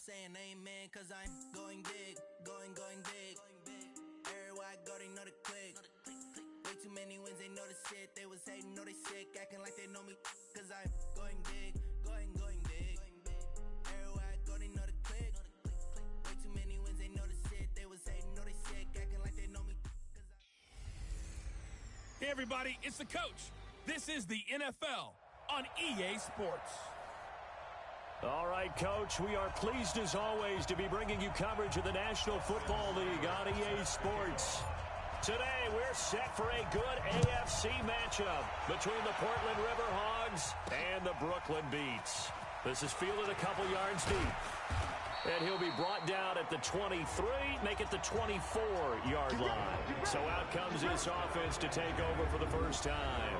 saying amen, cause I'm going big, going big. Everywhere I go, they know the click. Way too many wins, they know the shit. They was hating, know they sick, acting like they know me, cause I'm going big, going big. Everywhere I go, they know the click. Way too many wins, they know the shit. They was hating, know they sick, acting like they know me. Hey everybody, it's the coach. This is the NFL on EA Sports. All right, Coach, we are pleased as always to be bringing you coverage of the National Football League on EA Sports. Today, we're set for a good AFC matchup between the Portland River Hogs and the Brooklyn Beats. This is fielded a couple yards deep. And he'll be brought down at the 23, make it the 24-yard line. So out comes this offense to take over for the first time.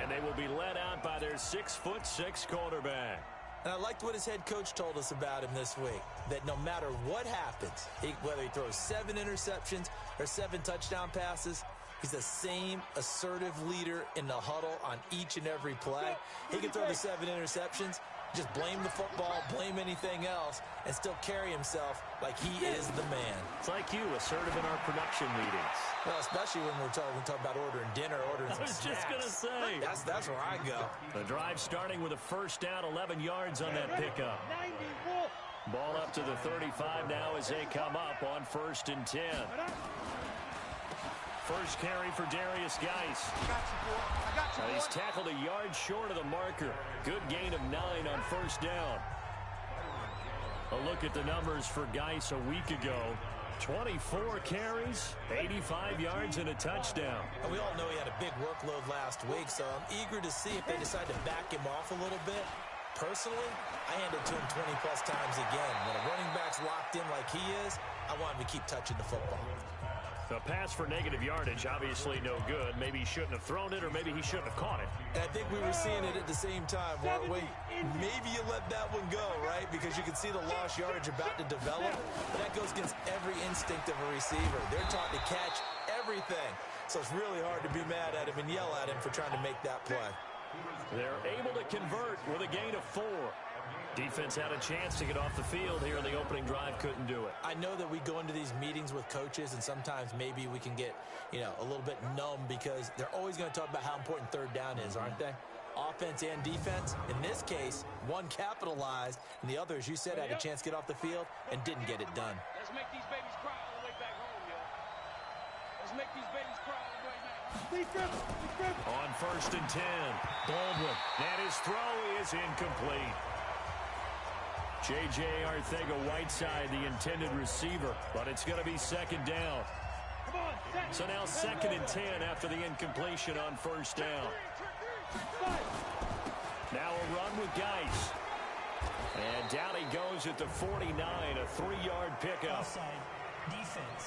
And they will be led out by their 6'6" quarterback. And I liked what his head coach told us about him this week, that no matter what happens, whether he throws 7 interceptions or 7 touchdown passes, he's the same assertive leader in the huddle on each and every play. He can throw the 7 interceptions, just blame the football, blame anything else, and still carry himself like he is the man. It's like you, assertive in our production meetings. Well, especially when we're talking about ordering dinner, ordering some snacks. I was just going to say. That's where I go. The drive starting with a first down, 11 yards on that pickup. Ball up to the 35 now as they come up on 1st and 10. First carry for Darius Geis. I got you, boy. He's tackled a yard short of the marker. Good gain of 9 on first down. A look at the numbers for Geis a week ago. 24 carries, 85 yards, and a touchdown. And we all know he had a big workload last week, so I'm eager to see if they decide to back him off a little bit. Personally, I hand it to him 20-plus times again. When a running back's locked in like he is, I want him to keep touching the football. The pass for negative yardage, obviously no good. Maybe he shouldn't have thrown it, or maybe he shouldn't have caught it. And I think we were seeing it at the same time, weren't we? Maybe you let that one go, right? Because you can see the lost yardage about to develop. But that goes against every instinct of a receiver. They're taught to catch everything. So it's really hard to be mad at him and yell at him for trying to make that play. They're able to convert with a gain of 4. Defense had a chance to get off the field here in the opening drive, couldn't do it. I know that we go into these meetings with coaches, and sometimes maybe we can get, a little bit numb because they're always going to talk about how important third down is, aren't they? Offense and defense. In this case, one capitalized, and the other, as you said, had a chance to get off the field and didn't get it done. Let's make these babies cry all the way back home, yo. Let's make these babies cry all the way back. On 1st and 10, Baldwin, and his throw is incomplete. J.J. Arcega-Whiteside, the intended receiver, but it's going to be second down. So now 2nd and 10 after the incompletion on first down. Now a run with Geis. And down he goes at the 49, a 3-yard pickup. Offside defense.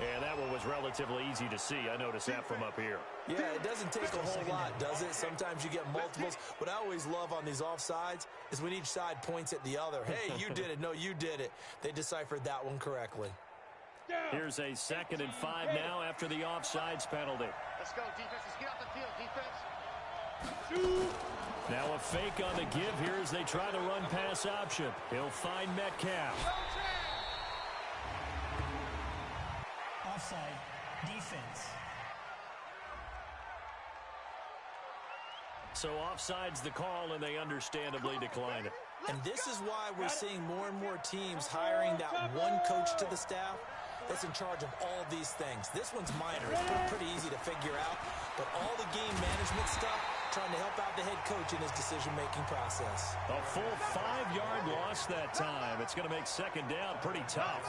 And that one was relatively easy to see. I noticed that from up here. Yeah, it doesn't take a whole lot, does it? Sometimes you get multiples. What I always love on these offsides is when each side points at the other. Hey, you did it. No, you did it. They deciphered that one correctly. Here's a 2nd and 5 now after the offsides penalty. Let's go, defense. Let's get off the field, defense. Now a fake on the give here as they try the run-pass option. He'll find Metcalf. Offside defense. So offside's the call, and they understandably decline it. And this is why we're seeing more and more teams hiring that one coach to the staff that's in charge of all these things. This one's minor. It's pretty easy to figure out. But all the game management stuff, trying to help out the head coach in his decision-making process. A full 5-yard loss that time. It's going to make second down pretty tough.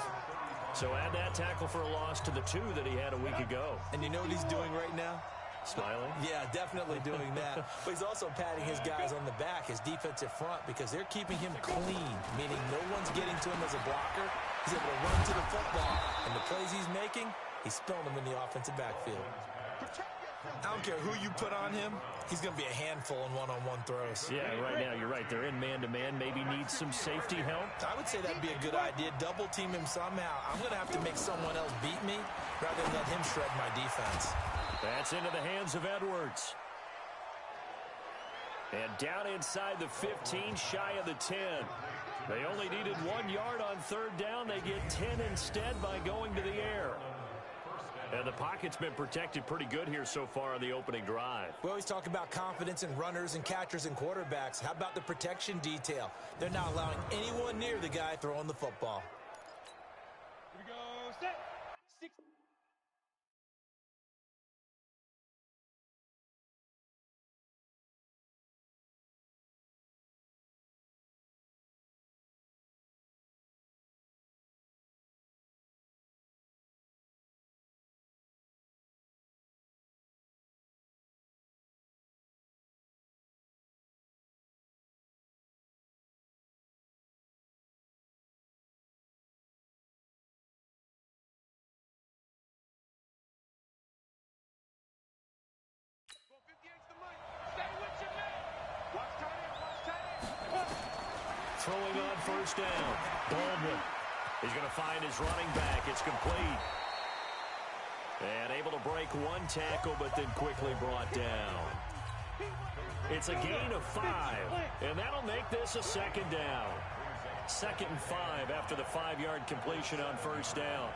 So add that tackle for a loss to the 2 that he had a week ago. And you know what he's doing right now? Smiling? Yeah, definitely doing that. But he's also patting his guys on the back, his defensive front, because they're keeping him clean, meaning no one's getting to him as a blocker. He's able to run to the football. And the plays he's making, he's spilling them in the offensive backfield. I don't care who you put on him, he's going to be a handful in one-on-one throws. Yeah, right now you're right. They're in man-to-man. Maybe needs some safety help. I would say that'd be a good idea. Double-team him somehow. I'm going to have to make someone else beat me rather than let him shred my defense. That's into the hands of Edwards. And down inside the 15, shy of the 10. They only needed 1 yard on third down. They get 10 instead by going to the air. And the pocket's been protected pretty good here so far on the opening drive. We always talk about confidence in runners and catchers and quarterbacks. How about the protection detail? They're not allowing anyone near the guy throwing the football. Here we go. Set. 6. Throwing on first down. Baldwin. He's going to find his running back. It's complete. And able to break one tackle, but then quickly brought down. It's a gain of 5, and that'll make this a second down. 2nd and 5 after the 5-yard completion on first down.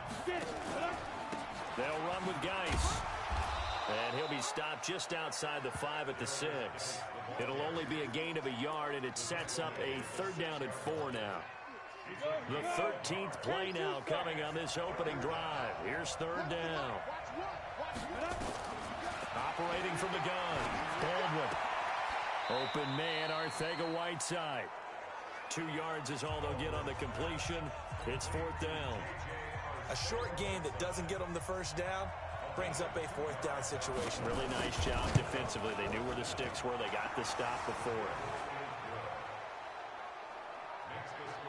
They'll run with Geis. And he'll be stopped just outside the 5 at the 6. It'll only be a gain of a yard, and it sets up a 3rd down and 4 now. The 13th play now coming on this opening drive. Here's 3rd down. Operating from the gun, Baldwin. Open man, Arcega-Whiteside. 2 yards is all they'll get on the completion. It's 4th down. A short game that doesn't get them the first down brings up a 4th down situation. Really nice job defensively. They knew where the sticks were. They got the stop before it.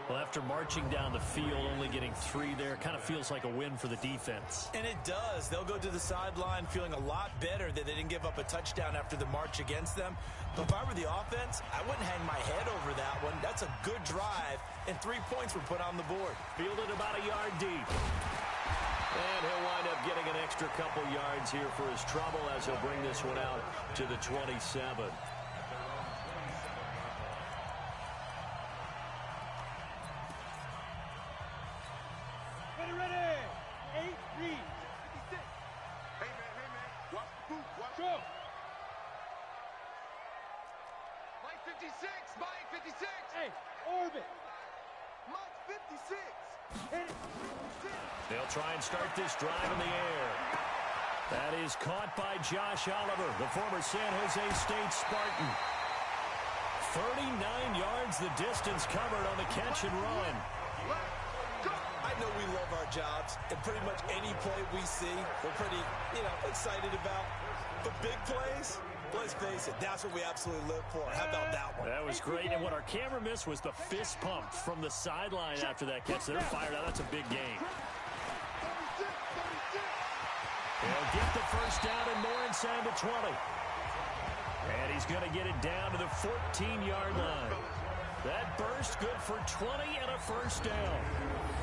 Well, after marching down the field, only getting 3 there, kind of feels like a win for the defense. And it does. They'll go to the sideline feeling a lot better that they didn't give up a touchdown after the march against them. But if I were the offense, I wouldn't hang my head over that one. That's a good drive, and 3 points were put on the board. Fielded about a yard deep. And he'll wind up getting an extra couple yards here for his trouble as he'll bring this one out to the 27. Ready. 8, read. 56. Hey, man. Watch the boot. Watch Go. Mike 56. Mike 56. Hey, orbit. Mike 56. Hit it. They'll try and start this drive in the air. That is caught by Josh Oliver, the former San Jose State Spartan. 39 yards the distance covered on the catch and run. I know we love our jobs, and pretty much any play we see, we're pretty, excited about. But big plays, let's face it, that's what we absolutely live for. How about that one? That was great, and what our camera missed was the fist pump from the sideline after that catch. They're fired out. That's a big gain. He'll get the first down and more inside the 20. And he's going to get it down to the 14-yard line. That burst good for 20 and a first down.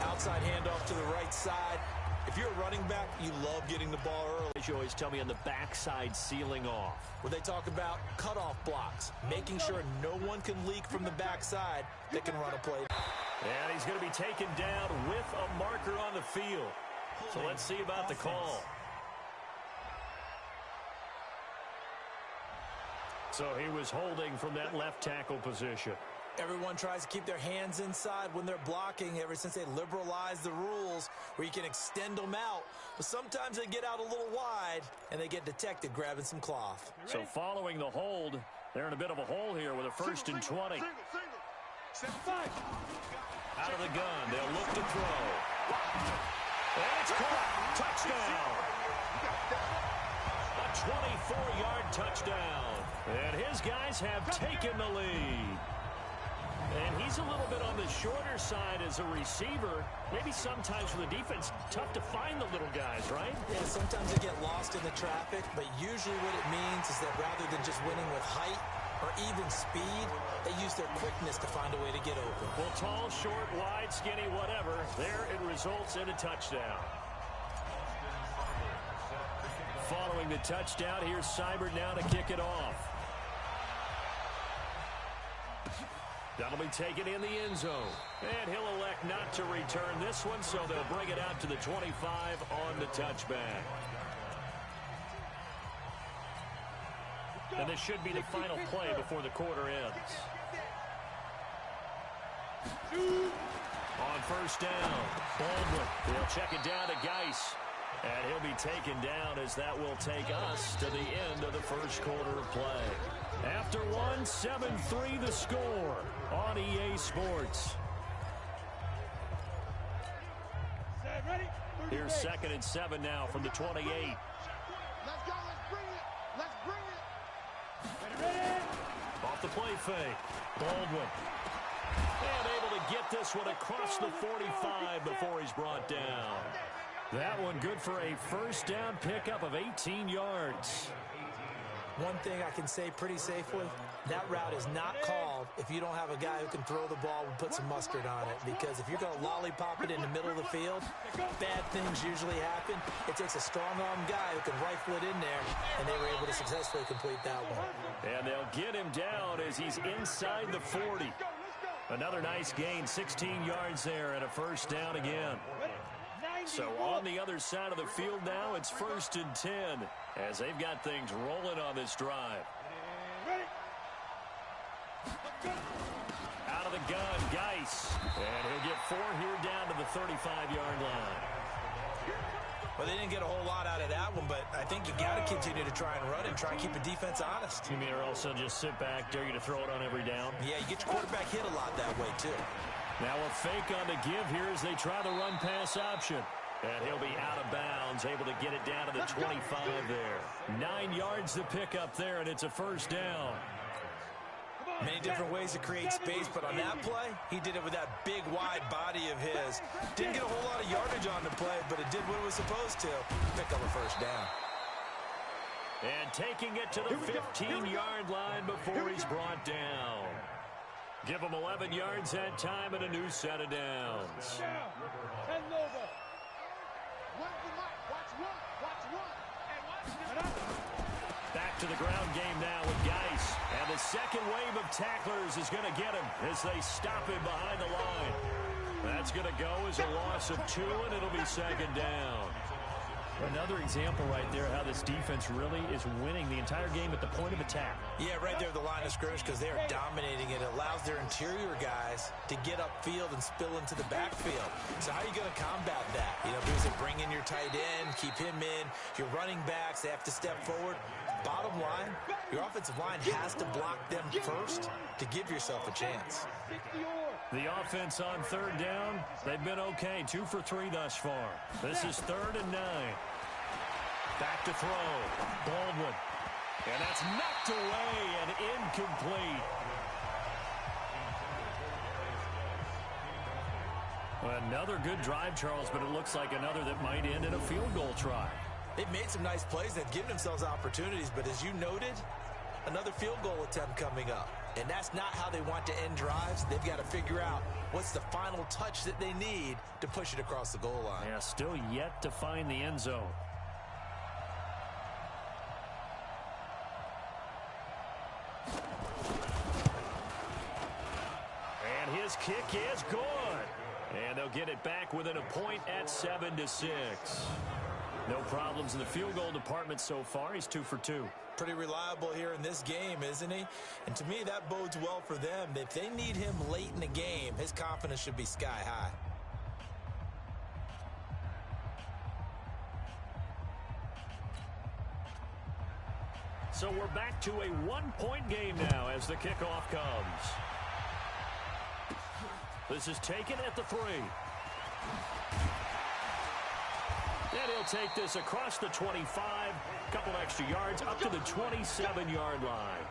Outside handoff to the right side. If you're a running back, you love getting the ball early. As you always tell me on the backside sealing off. Where they talk about cutoff blocks, making sure no one can leak from the backside that can run a play. And he's going to be taken down with a marker on the field. So let's see about the call. So he was holding from that left tackle position. Everyone tries to keep their hands inside when they're blocking ever since they liberalized the rules where you can extend them out. But sometimes they get out a little wide and they get detected grabbing some cloth. So following the hold, they're in a bit of a hole here with a 1st and 20. Out of the gun, they'll look to throw. And it's caught. Touchdown. A 24-yard touchdown. And his guys have taken the lead. And he's a little bit on the shorter side as a receiver. Maybe sometimes for the defense, tough to find the little guys, right? Yeah, sometimes they get lost in the traffic, but usually what it means is that rather than just winning with height or even speed, they use their quickness to find a way to get open. Well, tall, short, wide, skinny, whatever, there it results in a touchdown. Following the touchdown, here's Seibert now to kick it off. That'll be taken in the end zone. And he'll elect not to return this one, so they'll bring it out to the 25 on the touchback. And this should be the final play before the quarter ends. On first down, Baldwin. He'll check it down to Geis. And he'll be taken down as that will take us to the end of the first quarter of play. After one, 7-3 the score on EA Sports. Here's 2nd and 7 now from the 28. Let's go, let's bring it. Let's bring it. Off the play fake, Baldwin. And able to get this one across the 45 before he's brought down. That one good for a first down pickup of 18 yards. One thing I can say pretty safely, that route is not called if you don't have a guy who can throw the ball and put some mustard on it. Because if you're going to lollipop it in the middle of the field, bad things usually happen. It takes a strong-arm guy who can rifle it in there, and they were able to successfully complete that one. And they'll get him down as he's inside the 40. Another nice gain, 16 yards there, and a first down again. So on the other side of the field now, it's 1st and 10 as they've got things rolling on this drive. Out of the gun, Geis. And he'll get 4 here down to the 35-yard line. Well, they didn't get a whole lot out of that one, but I think you got to continue to try and run and try and keep the defense honest. You mean or also just sit back, dare you to throw it on every down? Yeah, you get your quarterback hit a lot that way, too. Now a fake on the give here as they try the run-pass option. And he'll be out of bounds, able to get it down to the 25 there. 9 yards to pick up there, and it's a first down. Many different ways to create space, but on that play, he did it with that big, wide body of his. Didn't get a whole lot of yardage on the play, but it did what it was supposed to. Pick up a first down. And taking it to the 15-yard line before he's brought down. Give him 11 yards that time and a new set of downs. Back to the ground game now with Geis. And the second wave of tacklers is going to get him as they stop him behind the line. That's going to go as a loss of 2, and it'll be 2nd down. Another example right there how this defense really is winning the entire game at the point of attack. Yeah, right there at the line of scrimmage because they are dominating it. It allows their interior guys to get upfield and spill into the backfield. So how are you going to combat that? You know, because they bring in your tight end, keep him in. Your running backs, they have to step forward. Bottom line, your offensive line has to block them first to give yourself a chance. The offense on 3rd down, they've been okay. 2 for 3 thus far. This is 3rd and 9. Back to throw. Baldwin. And that's knocked away and incomplete. Another good drive, Charles, but it looks like another that might end in a field goal try. They've made some nice plays. They've given themselves opportunities, but as you noted, another field goal attempt coming up. And that's not how they want to end drives. They've got to figure out what's the final touch that they need to push it across the goal line. Yeah, still yet to find the end zone. And his kick is good. And they'll get it back within a point at 7-6. No problems in the field goal department so far. He's 2 for 2. Pretty reliable here in this game, isn't he? And to me, that bodes well for them. If they need him late in the game, his confidence should be sky high. So we're back to a 1-point game now as the kickoff comes. This is taken at the 3. And he'll take this across the 25, couple extra yards, up to the 27-yard line.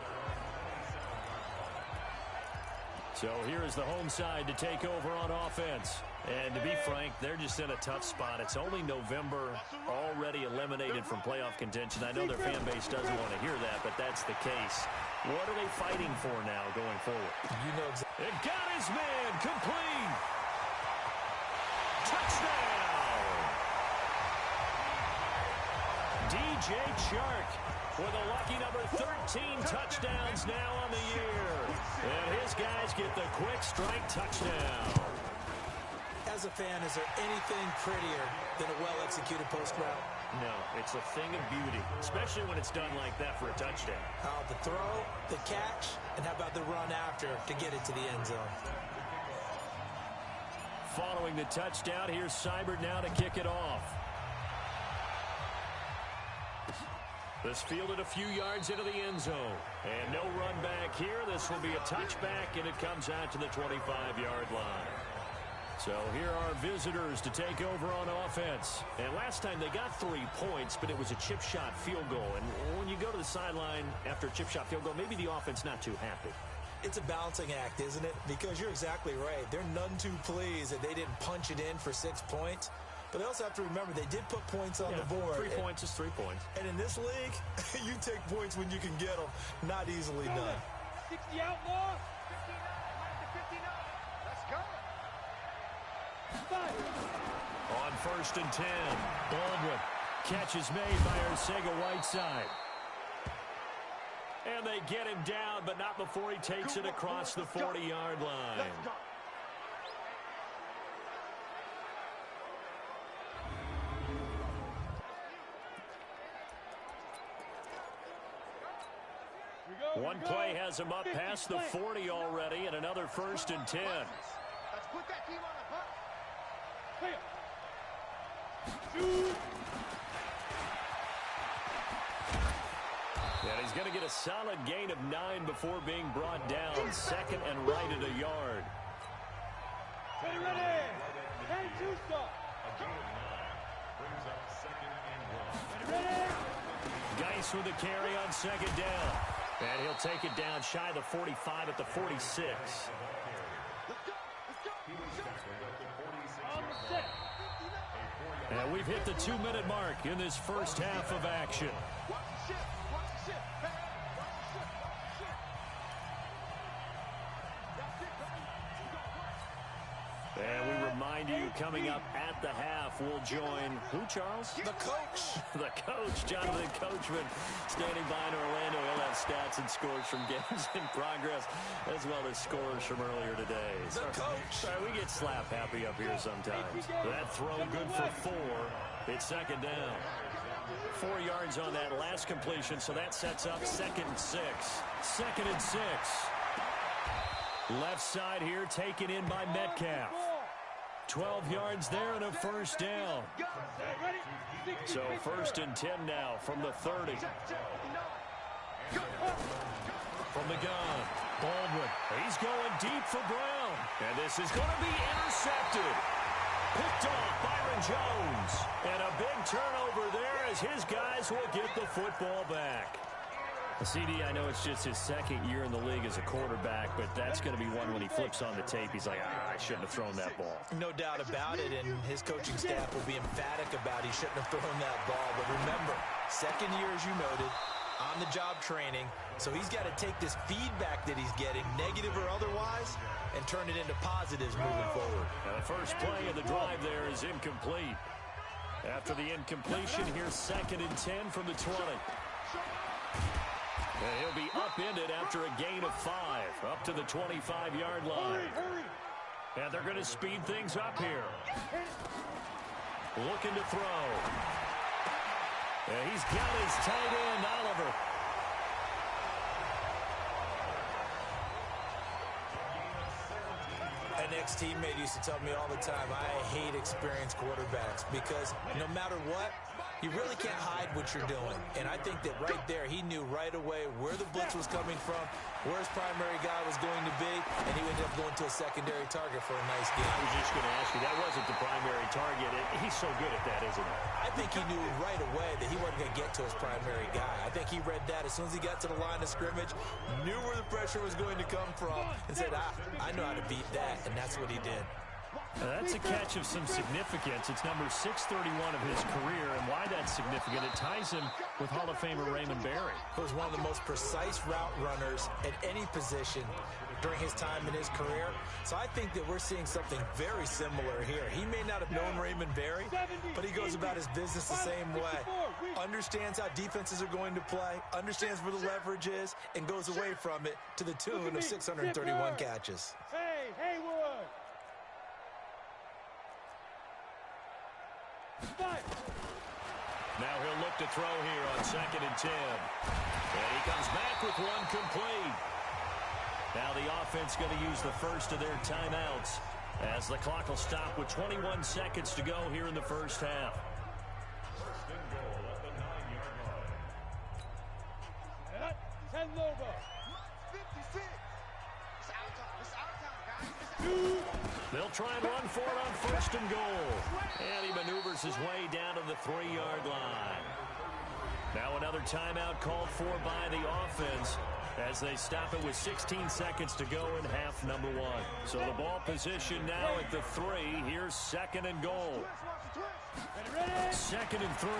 So here is the home side to take over on offense. And to be frank, they're just in a tough spot. It's only November, already eliminated from playoff contention. I know their fan base doesn't want to hear that, but that's the case. What are they fighting for now going forward? You know exactly. It got his man, complete. Touchdown. DJ Chark with a lucky number 13 touchdowns now on the year. And his guys get the quick strike touchdown. As a fan, is there anything prettier than a well-executed post route? No, it's a thing of beauty, especially when it's done like that for a touchdown. The throw, the catch, and how about the run after to get it to the end zone? Following the touchdown, here's Seibert now to kick it off. This fielded a few yards into the end zone. And no run back here. This will be a touchback, and it comes out to the 25-yard line. So here are visitors to take over on offense. And last time they got 3 points, but it was a chip shot field goal. And when you go to the sideline after a chip shot field goal, maybe the offense not too happy. It's a balancing act, isn't it? Because you're exactly right. They're none too pleased that they didn't punch it in for 6 points. But they also have to remember they did put points on the board. 3 points is 3 points. And in this league, you take points when you can get them. Not easily done. 60 outlaws. 59, -59. Let's go. On 1st and 10, Baldwin. Catch is made by Arcega-Whiteside. And they get him down, but not before he takes it across the 40-yard line. One play has him up past the 40 already, and another 1st and 10. Let's put that team on the hunt. And he's going to get a solid gain of 9 before being brought down. 2nd and right at a yard. Ready, ready. Ready to start. Ready, ready. Geis with the carry on 2nd down. And he'll take it down shy of the 45 at the 46. And we've hit the 2-minute mark in this first half of action. And we remind you, coming up at the half, we'll join who, Charles? The coach. The coach, Jonathan Coachman, standing by in Orlando. He'll have stats and scores from games in progress, as well as scores from earlier today. The coach. Sorry, we get slap happy up here sometimes. That throw good for 4. It's 2nd down. 4 yards on that last completion, so that sets up 2nd and 6. 2nd and 6. Left side here taken in by Metcalf. 12 yards there and a 1st down. So 1st and 10 now from the 30. From the gun, Baldwin. He's going deep for Brown. And this is going to be intercepted. Picked off Byron Jones. And a big turnover there as his guys will get the football back. CD, I know it's just his 2nd year in the league as a quarterback, but that's going to be one when he flips on the tape. He's like, I shouldn't have thrown that ball. No doubt about it, and his coaching staff will be emphatic about he shouldn't have thrown that ball. But remember, 2nd year, as you noted, on-the-job training, so he's got to take this feedback that he's getting, negative or otherwise, and turn it into positives moving forward. Now, the first play of the drive there is incomplete. After the incompletion, here's 2nd and 10 from the 20. And he'll be upended after a gain of 5, up to the 25-yard line. And they're going to speed things up here. Looking to throw. And he's got his tight end, Oliver. An ex-teammate used to tell me all the time, I hate experienced quarterbacks because no matter what, you really can't hide what you're doing. And I think that right there, he knew right away where the blitz was coming from, where his primary guy was going to be, and he ended up going to a secondary target for a nice game. I was just going to ask you, that wasn't the primary target. He's so good at that, isn't he? I think he knew right away that he wasn't going to get to his primary guy. I think he read that as soon as he got to the line of scrimmage, knew where the pressure was going to come from, and said, I know how to beat that, and that's what he did. That's a catch of some significance. It's number 631 of his career, and why that's significant, it ties him with Hall of Famer Raymond Berry. He was one of the most precise route runners at any position during his time in his career. So I think that we're seeing something very similar here. He may not have known Raymond Berry, but he goes about his business the same way. Understands how defenses are going to play, understands where the leverage is, and goes away from it to the tune of 631 catches. Hey, Haywood! Now he'll look to throw here on 2nd and 10. And he comes back with one complete. Now the offense going to use the first of their timeouts as the clock will stop with 21 seconds to go here in the first half. First and goal at the 9-yard line. 10 Lobo. 56. It's out of time. It's out of time, guys. It's out. They'll try and run for it on 1st and goal. And he maneuvers his way down to the 3-yard line. Now another timeout called for by the offense as they stop it with 16 seconds to go in half number 1. So the ball position now at the 3. Here's 2nd and goal. 2nd and 3.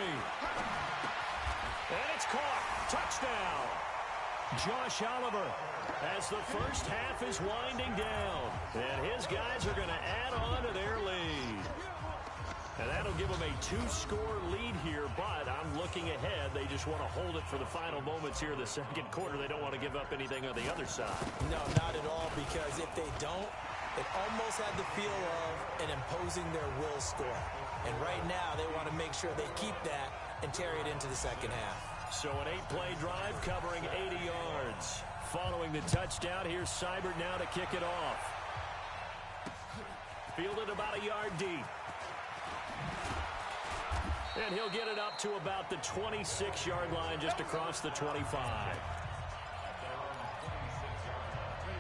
And it's caught. Touchdown. Josh Oliver as the first half is winding down. And his guys are going to add on to their lead. And that'll give them a 2-score lead here, but I'm looking ahead. They just want to hold it for the final moments here in the second quarter. They don't want to give up anything on the other side. No, not at all, because if they don't, it almost had the feel of an imposing their will score. And right now, they want to make sure they keep that and carry it into the second half. So an 8-play drive covering 80 yards. Following the touchdown, here's Seibert now to kick it off. Fielded about a yard deep. And he'll get it up to about the 26-yard line, just across the 25.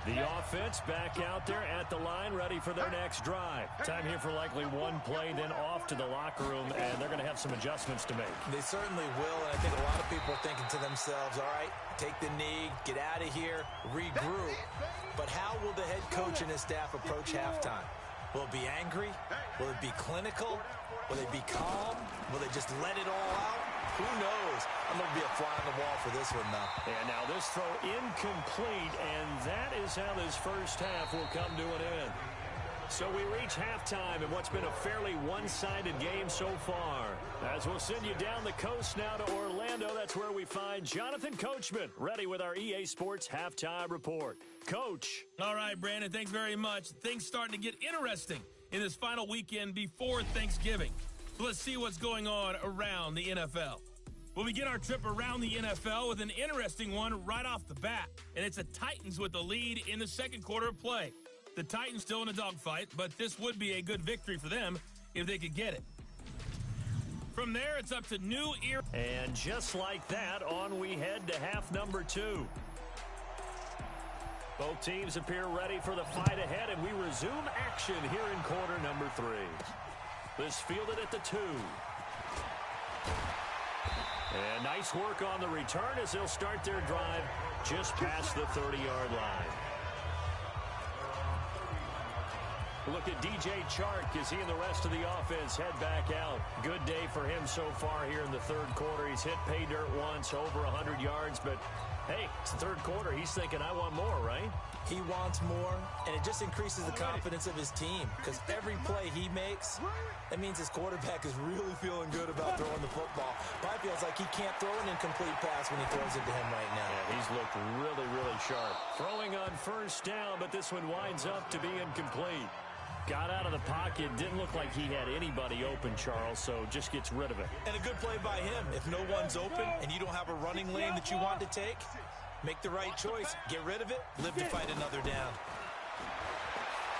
The offense back out there at the line, ready for their next drive. Time here for likely one play, then off to the locker room, and they're going to have some adjustments to make. They certainly will, and I think a lot of people are thinking to themselves, all right, take the knee, get out of here, regroup. But how will the head coach and his staff approach halftime? Will it be angry? Will it be clinical? Will they be calm? Will they just let it all out? Who knows? I'm going to be a fly on the wall for this one, though. And now this throw incomplete, and that is how this first half will come to an end. So we reach halftime in what's been a fairly one-sided game so far. As we'll send you down the coast now to Orlando, that's where we find Jonathan Coachman, ready with our EA Sports Halftime Report. Coach. All right, Brandon, thanks very much. Things starting to get interesting in this final weekend before Thanksgiving. So let's see what's going on around the NFL. We'll begin our trip around the NFL with an interesting one right off the bat, and it's the Titans with the lead in the second quarter of play. The Titans still in a dogfight, but this would be a good victory for them if they could get it. From there, it's up to new era. And just like that, on we head to half number 2. Both teams appear ready for the fight ahead, and we resume action here in quarter number 3. This fielded at the 2. And nice work on the return as they'll start their drive just past the 30-yard line. Look at DJ Chark as he and the rest of the offense head back out. Good day for him so far here in the third quarter. He's hit pay dirt once, over 100 yards, but hey, it's the third quarter. He's thinking, I want more, right? He wants more, and it just increases the confidence of his team because every play he makes, that means his quarterback is really feeling good about throwing the football. Probably feels like he can't throw an incomplete pass when he throws it to him right now. Yeah, he's looked really, really sharp. Throwing on first down, but this one winds up to be incomplete. Got out of the pocket, didn't look like he had anybody open, Charles, so just gets rid of it. And a good play by him. If no one's open and you don't have a running lane that you want to take, make the right choice. Get rid of it. Live to fight another down.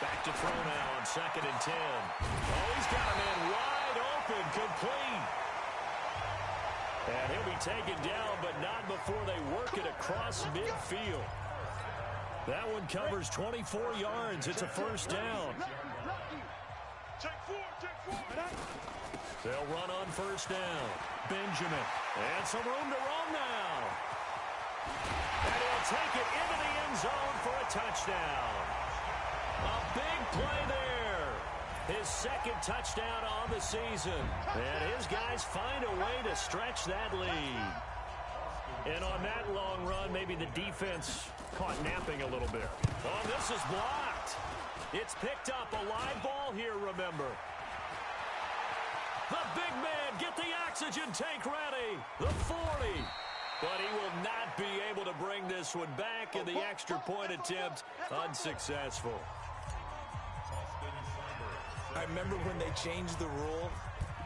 Back to throw now on 2nd and 10. Oh, he's got a man wide open, complete. And he'll be taken down, but not before they work it across midfield. That one covers 24 yards. It's a first down. They'll run on first down. Benjamin. And some room to roam now. And he'll take it into the end zone for a touchdown. A big play there. His second touchdown on the season. And his guys find a way to stretch that lead. And on that long run, maybe the defense caught napping a little bit. Oh, this is blocked. It's picked up. A live ball here, remember. The big man, get the oxygen tank ready. The 40. But he will not be able to bring this one back, and the extra point attempt unsuccessful. I remember when they changed the rule,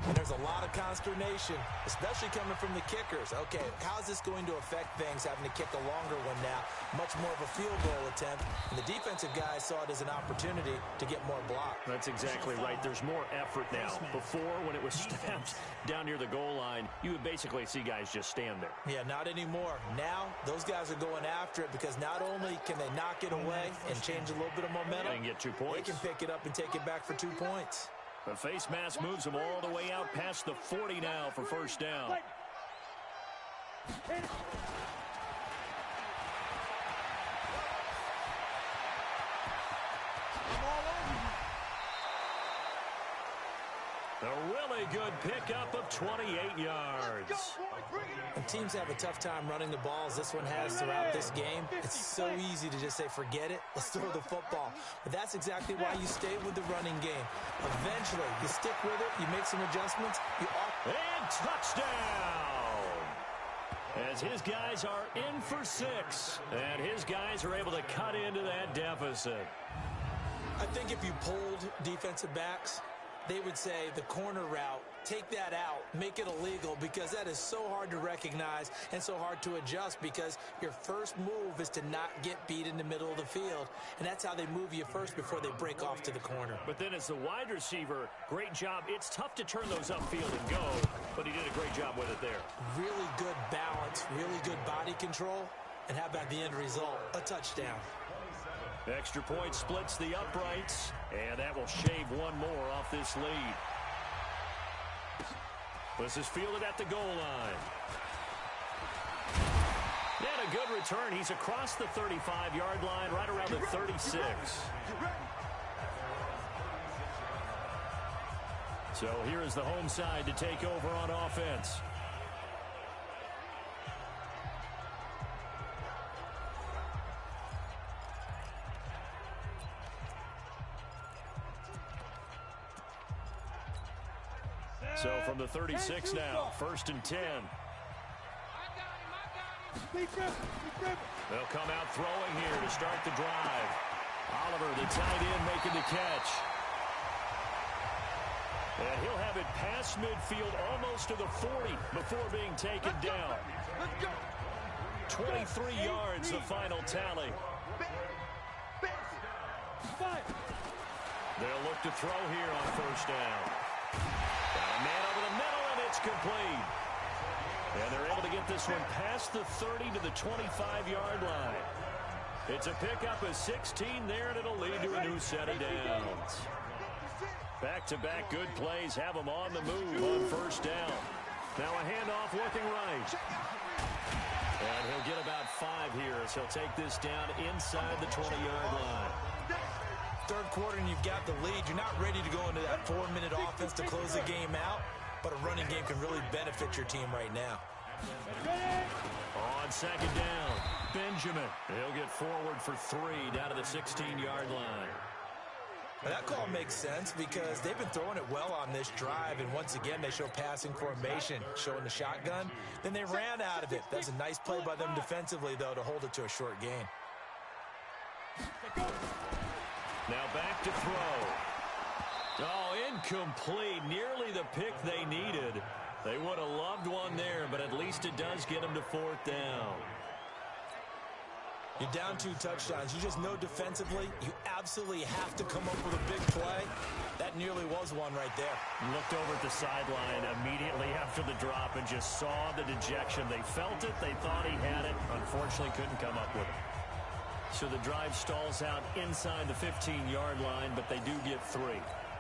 and there's a lot of consternation, especially coming from the kickers. Okay, how's this going to affect things, having to kick a longer one now? Much more of a field goal attempt. And the defensive guys saw it as an opportunity to get more block. That's exactly right. There's more effort now. Before, when it was snapped down near the goal line, you would basically see guys just stand there. Yeah, not anymore. Now, those guys are going after it because not only can they knock it away and change a little bit of momentum, they can get 2 points. They can pick it up and take it back for 2 points. The face mask moves him all the way out past the 40 now for first down. A really good pickup of 28 yards. And teams have a tough time running the balls this one has throughout this game. It's so easy to just say, forget it, let's throw the football. But that's exactly why you stay with the running game. Eventually, you stick with it, you make some adjustments. And touchdown! As his guys are in for 6. And his guys are able to cut into that deficit. I think if you polled defensive backs, they would say the corner route, take that out, make it illegal, because that is so hard to recognize and so hard to adjust, because your first move is to not get beat in the middle of the field, and that's how they move you first before they break off to the corner. But then as the wide receiver, great job. It's tough to turn those upfield and go, but he did a great job with it there. Really good balance, really good body control, and how about the end result? A touchdown. Extra point splits the uprights, and that will shave one more off this lead. This is fielded at the goal line. And a good return. He's across the 35-yard line, right around the 36. So here is the home side to take over on offense. So from the 36 now, 1st and 10. They'll come out throwing here to start the drive. Oliver, the tight end, making the catch. And he'll have it past midfield almost to the 40 before being taken down. 23 yards, the final tally. They'll look to throw here on 1st down. Got a man over the middle, and it's complete. And they're able to get this one past the 30 to the 25-yard line. It's a pickup of 16 there, and it'll lead to a new set of downs. Back-to-back good plays have them on the move on 1st down. Now a handoff looking right. And he'll get about 5 here as he'll take this down inside the 20-yard line. Third quarter and you've got the lead. You're not ready to go into that 4-minute offense to close the game out, but a running game can really benefit your team right now. On 2nd down, Benjamin. He'll get forward for 3 down to the 16-yard line. Well, that call makes sense because they've been throwing it well on this drive, and once again they show passing formation, showing the shotgun. Then they ran out of it. That's a nice play by them defensively, though, to hold it to a short gain. Now back to throw. Oh, incomplete. Nearly the pick they needed. They would have loved one there, but at least it does get them to 4th down. You're down 2 touchdowns. You just know defensively you absolutely have to come up with a big play. That nearly was one right there. Looked over at the sideline immediately after the drop and just saw the dejection. They felt it. They thought he had it. Unfortunately, couldn't come up with it. So the drive stalls out inside the 15-yard line, but they do get 3.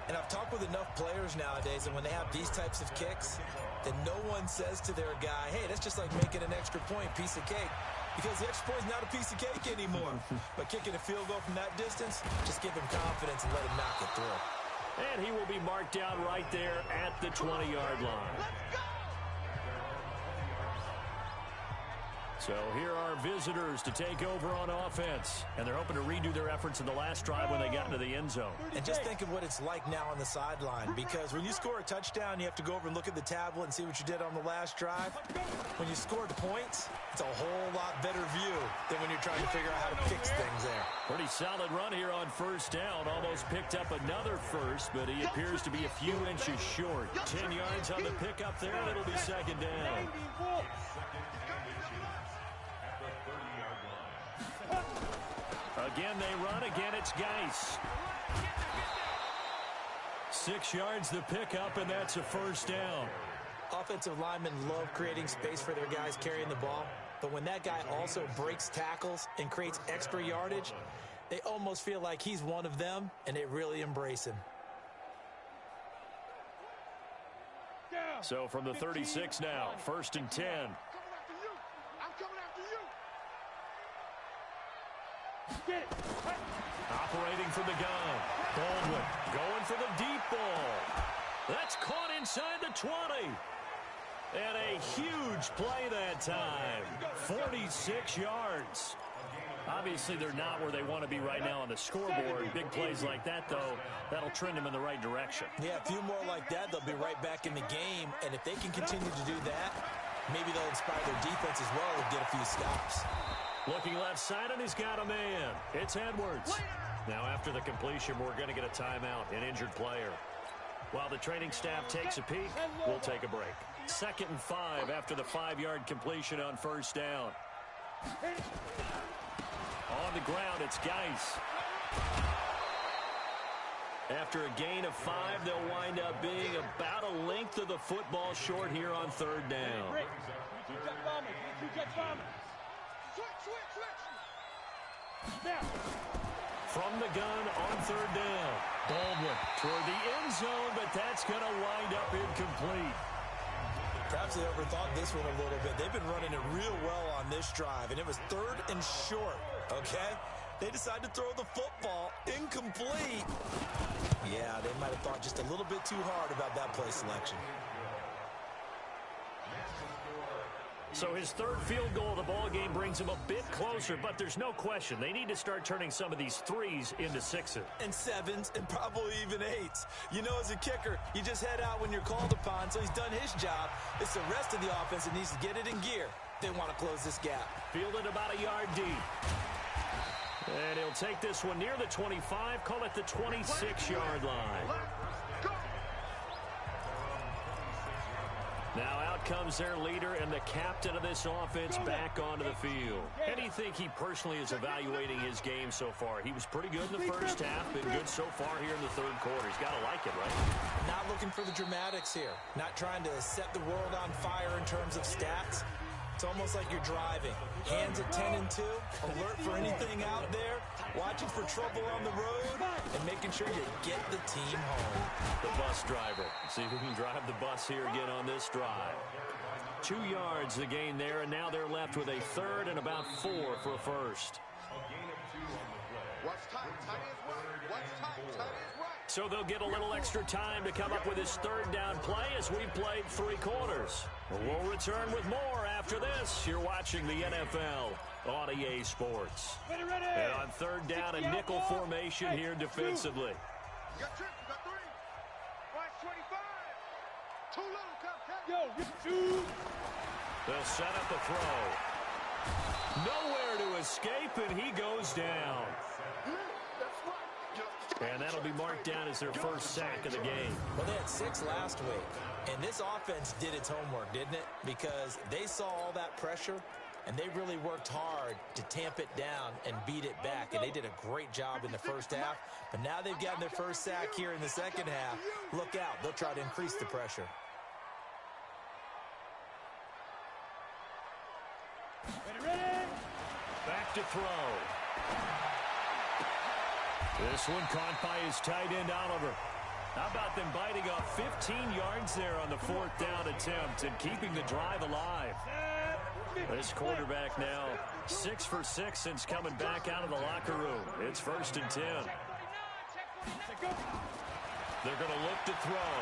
And I've talked with enough players nowadays, and when they have these types of kicks, then no one says to their guy, hey, that's just like making an extra point, piece of cake. Because the extra point is not a piece of cake anymore. But kicking a field goal from that distance, just give him confidence and let him knock it through. And he will be marked down right there at the 20-yard line. So here are visitors to take over on offense. And they're hoping to redo their efforts in the last drive when they got into the end zone. And just think of what it's like now on the sideline, because when you score a touchdown, you have to go over and look at the tablet and see what you did on the last drive. When you scored points, it's a whole lot better view than when you're trying to figure out how to fix things there. Pretty solid run here on first down. Almost picked up another first, but he appears to be a few inches short. 10 yards on the pickup there, and it'll be second down. Again, they run. Again, it's Geis. 6 yards the pickup, and that's a first down. Offensive linemen love creating space for their guys carrying the ball, but when that guy also breaks tackles and creates extra yardage, they almost feel like he's one of them, and they really embrace him. So from the 36 now, 1st and 10. Operating from the gun. Baldwin going for the deep ball. That's caught inside the 20. And a huge play that time. 46 yards. Obviously, they're not where they want to be right now on the scoreboard. Big plays like that, though, that'll trend them in the right direction. Yeah, a few more like that, they'll be right back in the game. And if they can continue to do that, maybe they'll inspire their defense as well and get a few stops. Looking left side, and he's got a man. It's Edwards. Now, after the completion, we're going to get a timeout, an injured player. While the training staff takes a peek, we'll take a break. 2nd and 5 after the 5-yard completion on first down. On the ground, it's Geis. After a gain of 5, they'll wind up being about a length of the football short here on 3rd down. From the gun on 3rd down. Baldwin toward the end zone, but that's going to wind up incomplete. Perhaps they overthought this one a little bit. They've been running it real well on this drive, and it was 3rd and short, okay? They decided to throw the football incomplete. Yeah, they might have thought just a little bit too hard about that play selection. So his 3rd field goal of the ball game brings him a bit closer, but there's no question they need to start turning some of these 3s into 6s. And 7s, and probably even 8s. You know, as a kicker, you just head out when you're called upon, so he's done his job. It's the rest of the offense that needs to get it in gear. They want to close this gap. Fielded about a yard deep. And he'll take this one near the 25, call it the 26-yard line. Now out comes their leader and the captain of this offense back onto the field. How do you think he personally is evaluating his game so far? He was pretty good in the first half, been good so far here in the 3rd quarter. He's got to like it, right? Not looking for the dramatics here. Not trying to set the world on fire in terms of stats. It's almost like you're driving. Hands at 10 and 2, alert for anything out there, watching for trouble on the road, and making sure you get the team home. The bus driver. See who can drive the bus here again on this drive. 2 yards the gain there, and now they're left with a 3rd and about 4 for a first. What's tight? Tight is right. What's tight? Tight is right. So they'll get a little extra time to come up with his 3rd down play as we've played 3 quarters. We'll return with more after this. You're watching the NFL on EA Sports. Ready. And on 3rd down, a nickel formation here defensively. You got 3. Watch 25. Too little, Cupcake. Yo, 2. They'll set up the throw. Nowhere to escape, and he goes down. And that'll be marked down as their first sack of the game. Well, they had 6 last week, and this offense did its homework, didn't it? Because they saw all that pressure, and they really worked hard to tamp it down and beat it back, and they did a great job in the first half. But now they've gotten their first sack here in the second half. Look out. They'll try to increase the pressure. Ready. Back to throw. This one caught by his tight end, Oliver. How about them biting off 15 yards there on the 4th down attempt and keeping the drive alive? This quarterback now 6 for 6 since coming back out of the locker room. It's 1st and 10. They're going to look to throw.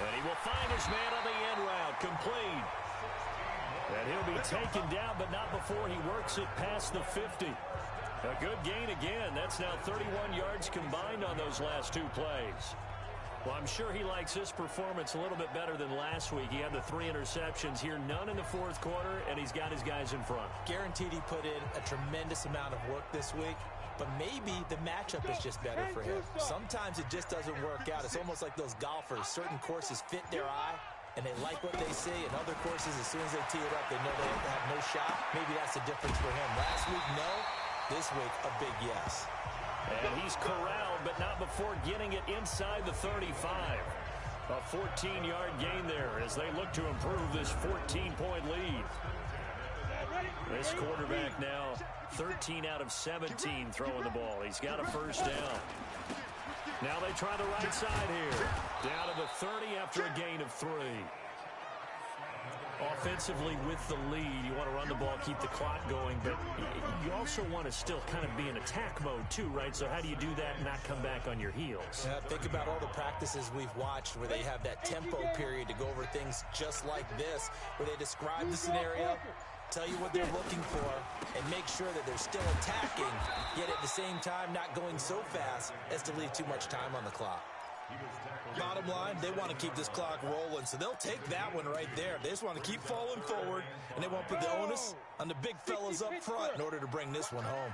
And he will find his man on the end route. Complete. And he'll be taken down, but not before he works it past the 50. A good gain again. That's now 31 yards combined on those last 2 plays. Well, I'm sure he likes his performance a little bit better than last week. He had the 3 interceptions here, none in the fourth quarter, and he's got his guys in front. Guaranteed he put in a tremendous amount of work this week, but maybe the matchup is just better for him. Sometimes it just doesn't work out. It's almost like those golfers. Certain courses fit their eye, and they like what they see, and other courses, as soon as they tee it up, they know they have no shot. Maybe that's the difference for him. Last week, no. This week, a big yes. And he's corralled, but not before getting it inside the 35. A 14-yard gain there as they look to improve this 14-point lead. This quarterback now 13 out of 17 throwing the ball. He's got a first down. Now they try the right side here. Down to the 30 after a gain of 3. Offensively with the lead, you want to run the ball, keep the clock going, but you also want to still kind of be in attack mode too, right? So how do you do that and not come back on your heels? Yeah, think about all the practices we've watched where they have that tempo period to go over things just like this, where they describe the scenario, tell you what they're looking for, and make sure that they're still attacking, yet at the same time not going so fast as to leave too much time on the clock. Bottom line, they want to keep this clock rolling, so they'll take that one right there. They just want to keep falling forward, and they won't put the onus on the big fellas up front in order to bring this one home.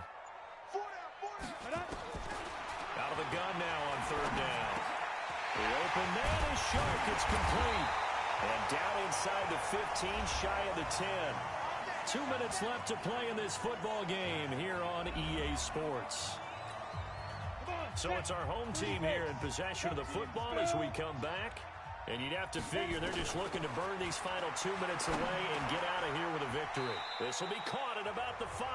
Out of the gun now on 3rd down. The open man is Shark. It's complete. And down inside the 15, shy of the 10. 2 minutes left to play in this football game here on EA Sports. So it's our home team here in possession of the football as we come back. And you'd have to figure they're just looking to burn these final 2 minutes away and get out of here with a victory. This will be caught at about the 5.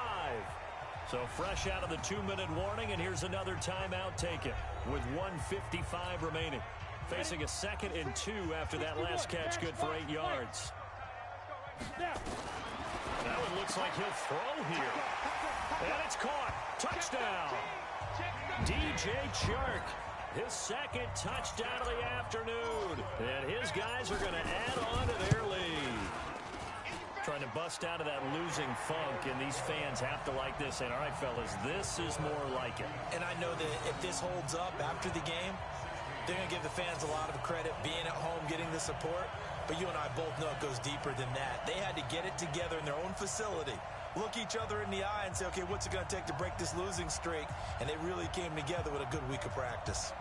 So fresh out of the 2-minute warning, and here's another timeout taken with 1:55 remaining. Facing a 2nd and 2 after that last catch, good for 8 yards. That one looks like he'll throw here. And it's caught. Touchdown. DJ Chark, his 2nd touchdown of the afternoon. And his guys are going to add on to their lead. Trying to bust out of that losing funk, and these fans have to like this. And all right, fellas, this is more like it. And I know that if this holds up after the game, they're going to give the fans a lot of credit being at home, getting the support. But you and I both know it goes deeper than that. They had to get it together in their own facility, look each other in the eye and say, okay, what's it going to take to break this losing streak? And they really came together with a good week of practice.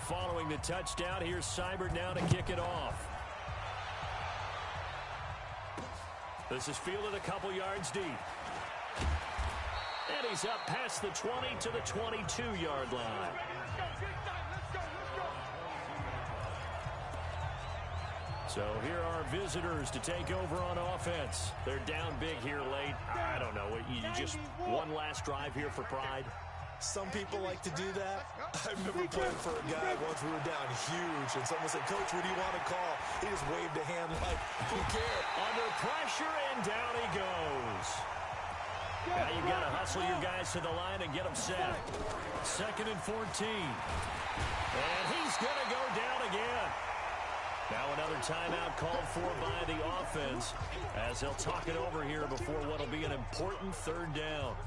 Following the touchdown, here's Seibert now to kick it off. This is fielded a couple yards deep. And he's up past the 20 to the 22-yard line. So here are visitors to take over on offense. They're down big here late. I don't know. You just one last drive here for pride. Some people like to do that. I remember playing for a guy once. We were down huge, and someone said, Coach, what do you want to call? He just waved a hand like, who cares? Under pressure, and down he goes. Now you've got to hustle your guys to the line and get them set. 2nd and 14. And he's going to go down again. Now another timeout called for by the offense as they'll talk it over here before what will be an important 3rd down.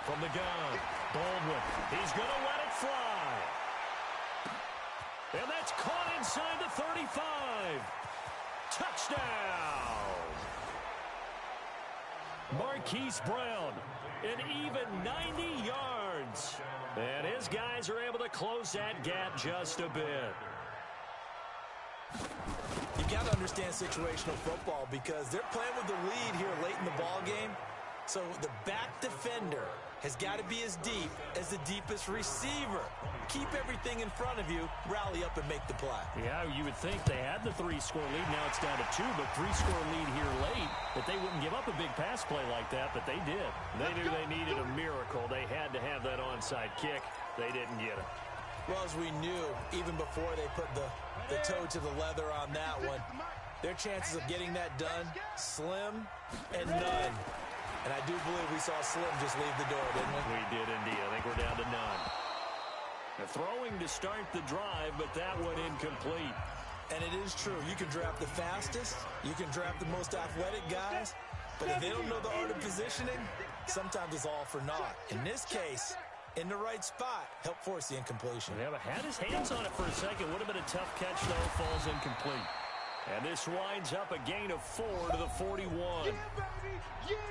From the gun, Baldwin. He's going to let it fly. And that's caught inside the 35. Touchdown. Marquise Brown, an even 90 yards. And his guys are able to close that gap just a bit. You got to understand situational football because they're playing with the lead here late in the ball game. So the back defender has got to be as deep as the deepest receiver. Keep everything in front of you, rally up and make the play. Yeah, you would think they had the 3-score lead. Now it's down to 2, but 3-score lead here late. That they wouldn't give up a big pass play like that, but they did. They knew they needed a miracle. They had to have that onside kick. They didn't get it. Well, as we knew, even before they put the toe to the leather on that one, their chances of getting that done, slim and none. And I do believe we saw Slim just leave the door, didn't we? We did indeed. I think we're down to none. They're throwing to start the drive, but that one incomplete. And it is true. You can draft the fastest. You can draft the most athletic guys. But if they don't know the art of positioning, sometimes it's all for naught. In this case, in the right spot, help force the incompletion. Yeah, but had his hands on it for a second. Would have been a tough catch, though. Falls incomplete. And this winds up a gain of 4 to the 41.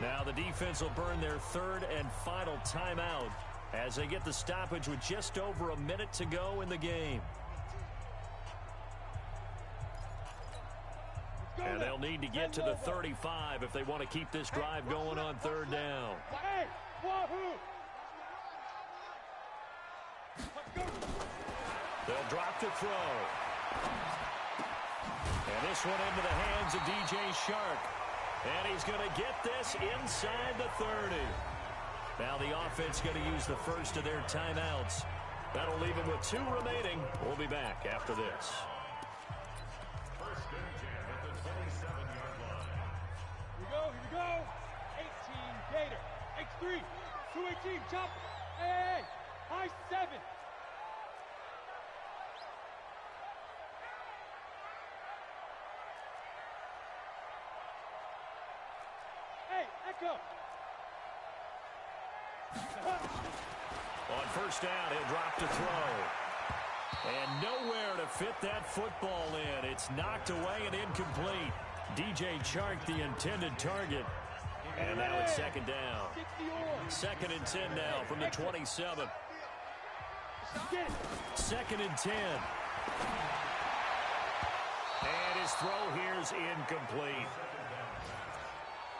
Now the defense will burn their third and final timeout as they get the stoppage with just over a minute to go in the game. And they'll need to get to the 35 if they want to keep this drive going on third down. They'll drop the throw. And this one into the hands of DJ Shark. And he's going to get this inside the 30. Now the offense going to use the first of their timeouts. That'll leave them with 2 remaining. We'll be back after this. First and 10 at the 27-yard line. Here we go. 18, Gator. X3, 218, chop. Hey, high 7. Hey, Echo. On first down, he'll drop to throw. And nowhere to fit that football in. It's knocked away and incomplete. DJ Chark, the intended target. And now it's second down. 2nd and 10 now from the 27. 2nd and 10. And his throw here's incomplete.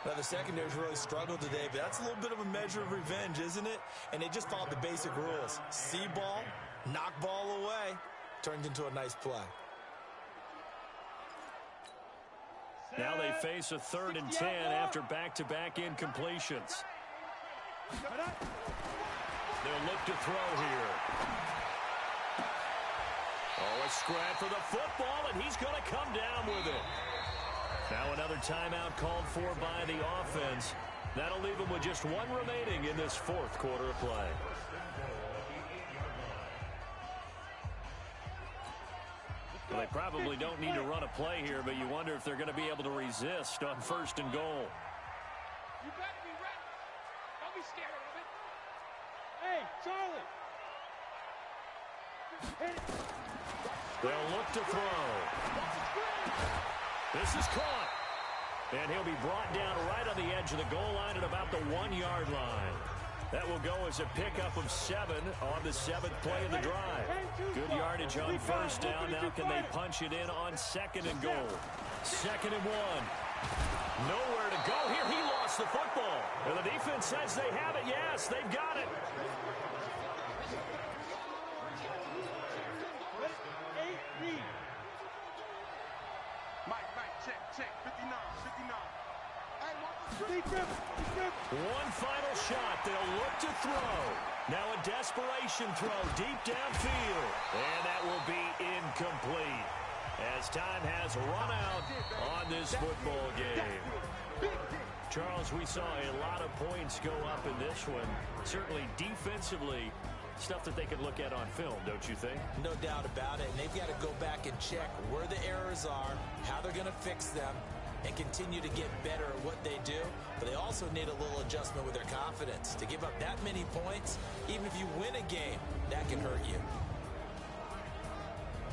Now, the secondary's really struggled today, but that's a little bit of a measure of revenge, isn't it? And they just followed the basic rules. See ball, knock ball away, turned into a nice play. Now they face a 3rd and 10 after back-to-back incompletions. They'll look to throw here. Oh, a scrap for the football, and he's going to come down with it. Now another timeout called for by the offense. That'll leave them with just 1 remaining in this 4th quarter of play. Well, they probably don't need to run a play here, but you wonder if they're going to be able to resist on 1st and goal. You better be ready. Don't be scared of it. Hey, Charlie. Hit it. They'll look to throw. This is caught. And he'll be brought down right on the edge of the goal line at about the 1-yard line. That will go as a pickup of 7 on the 7th play of the drive. Good yardage on first down. Now can they punch it in on 2nd and goal? 2nd and 1. Nowhere to go here. He lost the football. And the defense says they have it. Yes, they've got it. Check, 59. One final shot. They'll look to throw. Now a desperation throw deep downfield. And that will be incomplete as time has run out on this football game. Charles, we saw a lot of points go up in this one. Certainly defensively, stuff that they could look at on film, don't you think? No doubt about it. And they've got to go back and check where the errors are, how they're going to fix them, and continue to get better at what they do. But they also need a little adjustment with their confidence. To give up that many points, even if you win a game, that can hurt you.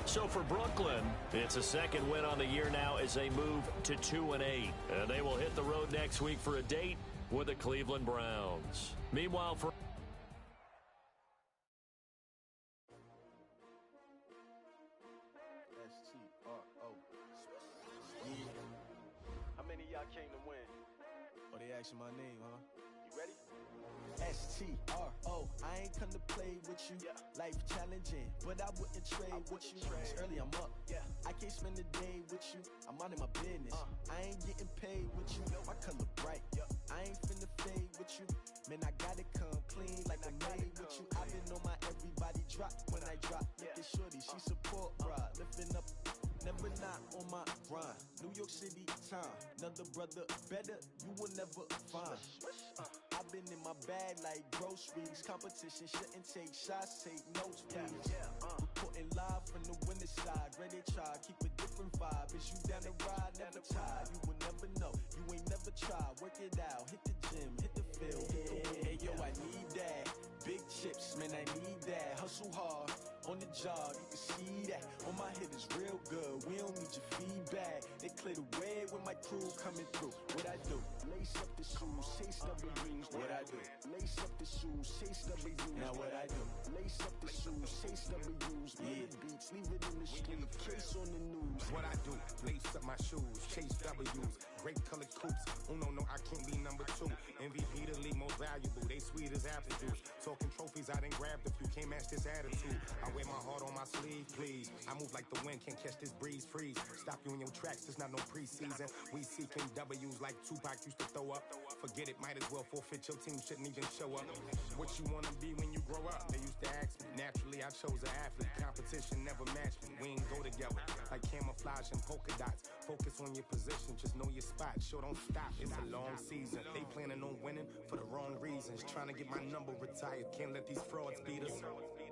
So for Brooklyn, it's a 2nd win on the year now as they move to 2-8. And they will hit the road next week for a date with the Cleveland Browns. Meanwhile, for How many of y'all came to win? Oh, they asking my name, huh? S-T-R-O. I ain't come to play with you. Life challenging, but I wouldn't trade with you. It's early, I'm up. I can't spend a day with you. I'm out of my business. I ain't getting paid with you. My color bright. I ain't finna fade with you. Man, I gotta come clean like I made with you. I've been on my everybody drop when I drop. Look at shorty, she support, bruh. Lifting up, never not on my grind. New York City time, another brother better, you will never find. I've been in my bag like groceries. Competition shouldn't take shots, take notes, please. Reporting live from the winter side. Ready to try, keep a different vibe. Is you down the ride, never tired. You will never know, you ain't never tried. Work it out, hit the gym, hit the field. Hey yo, I need that. Big chips, man, I need that. Hustle hard, on the job, you can see that. On my head is real good, we don't need your feedback. They clear the way with my crew coming through. What I do? Lace up the shoes, chase W's. What I do? Lace up the shoes, chase W's. Now what I do? Lace up the shoes, chase W's. Yeah, beats, leave it in the street, case on the news. What I do? Lace up my shoes, chase W's. Great colored coops. Oh no, I can't be number 2. MVP the league most valuable. They sweet as apple juice. Talking trophies, I done grabbed a few. Can't match this attitude. I wear my heart on my sleeve, please. I move like the wind, can't catch this breeze. Freeze. Stop you in your tracks. There's not no preseason. We seeking W's like Tupac used to throw up. Forget it, might as well forfeit. Your team shouldn't even show up. What you wanna be when you grow up? They used to ask me. Naturally, I chose an athlete. Competition never matched me. We ain't go together like camouflage and polka dots. Focus on your position, just know your spot. Sure, don't stop. It's a long season. They planning on winning for the wrong reasons. Trying to get my number retired. Can't let these frauds beat us.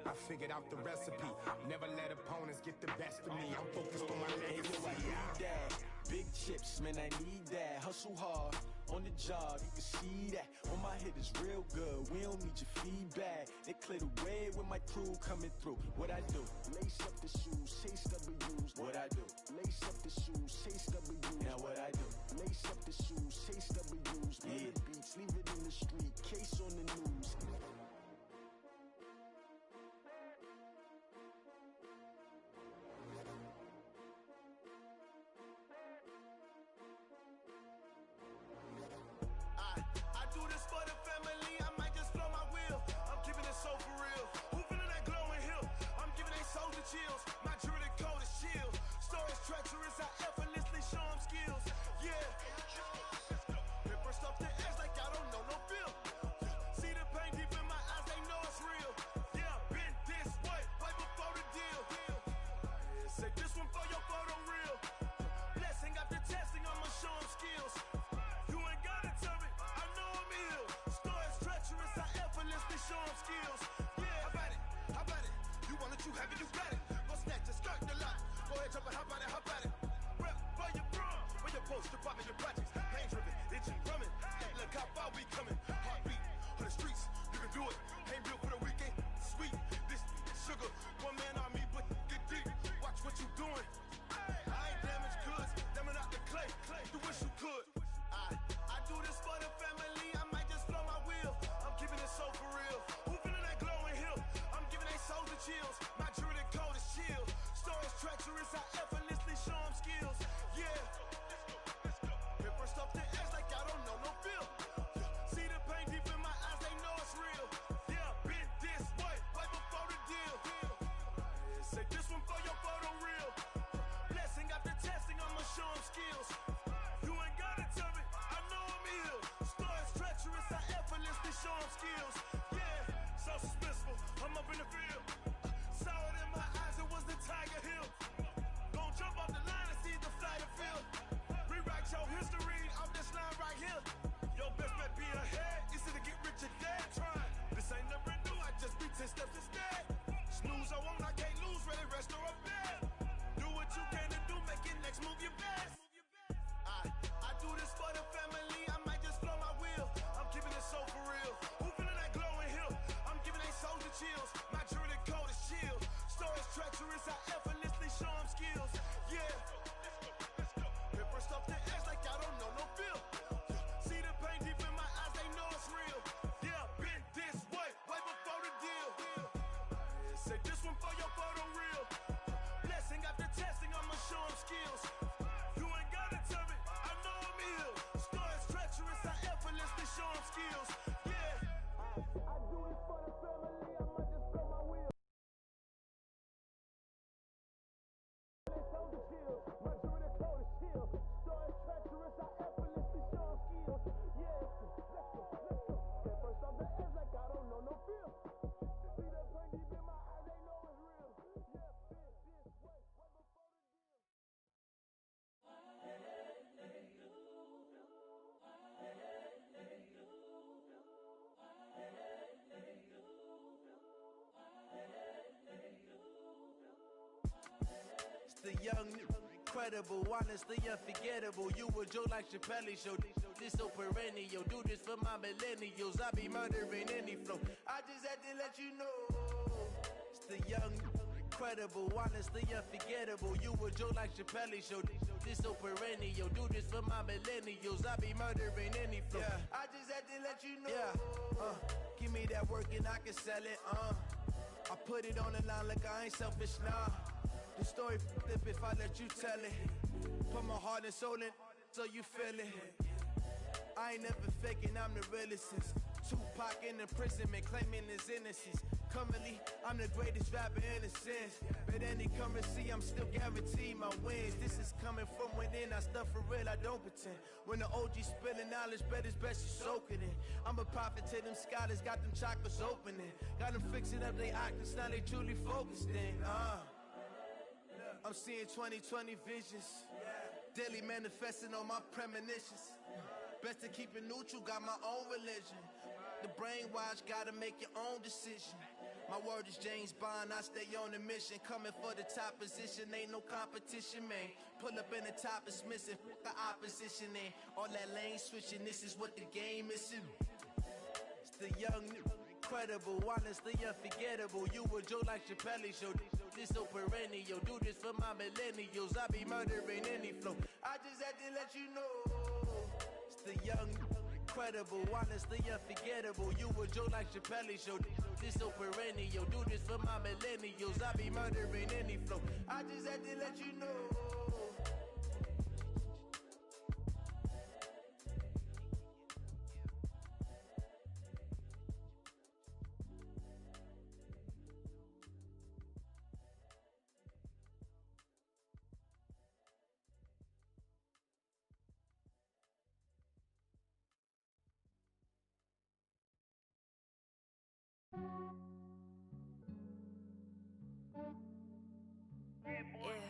I figured out the recipe. Never let opponents get the best of me. I'm focused on my legacy. I need that. Big chips, man, I need that. Hustle hard, on the job, you can see that. On my head is real good, we don't need your feedback. They clear the way with my crew coming through. What I do? Lace up the shoes, chase W's. What I do? Lace up the shoes, chase W's. Now what I do? Lace up the shoes, chase W's. Yeah, beats, leave it in the street, case on the news. I do this for the family, I might just blow my wheel. I'm keeping it so for real. Who feeling that glowing hill? I'm giving they soldier chills. My jewelry code is chill. Stories treacherous, I effortlessly show them skills. Yeah. Paper stuff to edge like I don't know no feel. See the pain deep in my eyes, they know it's real. Yeah, been this way before the deal. Say this one for your photo reel. Blessing after testing, I'ma show them skills. You ain't gotta tell me, I know I'm ill. Stories treacherous, I effortlessly show them skills. Yeah, how about it? You want it, you have it, you got it. Go snatch it, skirt the lot. Go ahead, jump it, how about it? Rep for your brum, for your poster, popping your projects. Pain driven, itching, drumming. Look how far we coming. Heartbeat on the streets, you can do it. Ain't built for the weekend, sweet. This sugar, one man army, but get deep. Watch what you doing. I ain't damaged goods, damn out the clay. You wish you could. I do this for the family, I might just blow my wheel. I'm keeping it so for real. Who feeling that glowing hill? I'm giving they soldier chills. My jewelry code is chill. Stories treacherous, I effortlessly show them skills. Yeah. Paper stuff to edge like I don't know no feel. See the the young, incredible, honestly unforgettable. You a joke like Chappelle Show. This so perennial. Do this for my millennials. I be murdering any flow. I just had to let you know. It's the young, incredible, honestly unforgettable. You a joke like Chappelle Show. This so perennial. Do this for my millennials. I be murdering any flow. Yeah. I just had to let you know. Yeah. Give me that work and I can sell it. I put it on the line like I ain't selfish, nah. The story flip if I let you tell it. Put my heart and soul in so you feel it. I ain't never faking, I'm the realest since Tupac in imprisonment, claiming his innocence. Currently, I'm the greatest rapper in a sense. But any currency, I'm still guaranteed my wins. This is coming from within, I stuff for real, I don't pretend. When the OG spilling knowledge, bet it's best you soak it in. I'm a prophet to them scholars, got them chakras opening. Got them fixing up their octaves, now they truly focused in. I'm seeing 2020 visions. Daily manifesting on my premonitions. Best to keep it neutral, got my own religion. The brainwash, gotta make your own decision. My word is James Bond, I stay on a mission. Coming for the top position, ain't no competition, man. Pull up in the top is missing, the opposition ain't. All that lane switching, this is what the game is. It's the young, incredible, honestly unforgettable. You a joke like Chappelle Show. This so perennial. Do this for my millennials. I be murdering any flow. I just had to let you know. It's the young, incredible, honestly unforgettable. You a joke like Chappelle Show. This so perennial. Do this for my millennials. I be murdering any flow. I just had to let you know.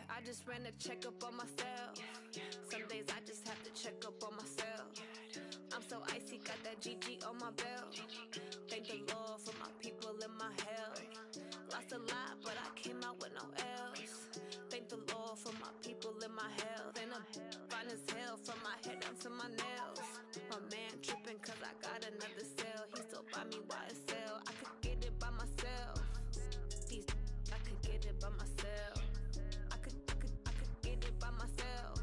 I just ran a checkup on myself. Some days I just have to check up on myself. I'm so icy, got that GG on my belt. Thank the Lord for my people in my health. Lost a lot, but I came out with no else. Thank the Lord for my people in my health. And I'm fine as hell from my head down to my nails. My man tripping cause I got another cell. He still buy me YSL. I could get it by myself. I could get it by myself. I could get it by myself.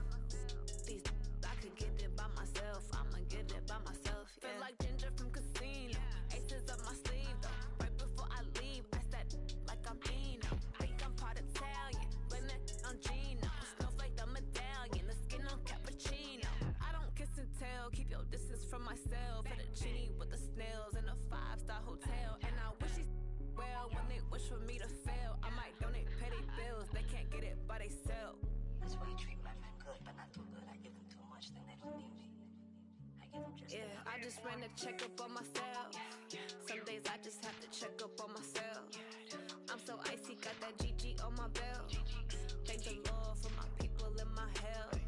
I could get it by myself. I'ma get it by myself. Yeah. Feel like Ginger from Casino. Aces up my sleeve though. Right before I leave, I said like I'm Eno. Think I'm part Italian. Blame it on Gino. Snowflake the medallion. The skin on cappuccino. I don't kiss and tell. Keep your distance from myself. Fettuccine with the snails in a 5-star hotel. And I wish he well when they wish for me to fail. I might donate petty bills. They can't get it by they sell. That's why you treat my men good, but not too good. I give them too much, then they don't need me. I give them just enough. I just ran a checkup on myself. Some days I just have to check up on myself. I'm so icy, got that GG on my belt. Thank the Lord for my people in my health.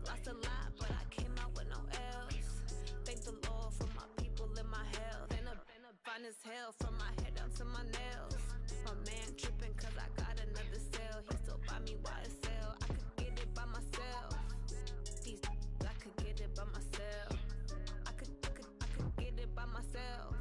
Lost a lot, but I came out with no else. Thank the Lord for my people in my health. And I'm fine as hell from my head down to my nails. My man tripping cause I got another cell. He still buy me YSL. I could get it by myself. I could get it by myself. I could get it by myself.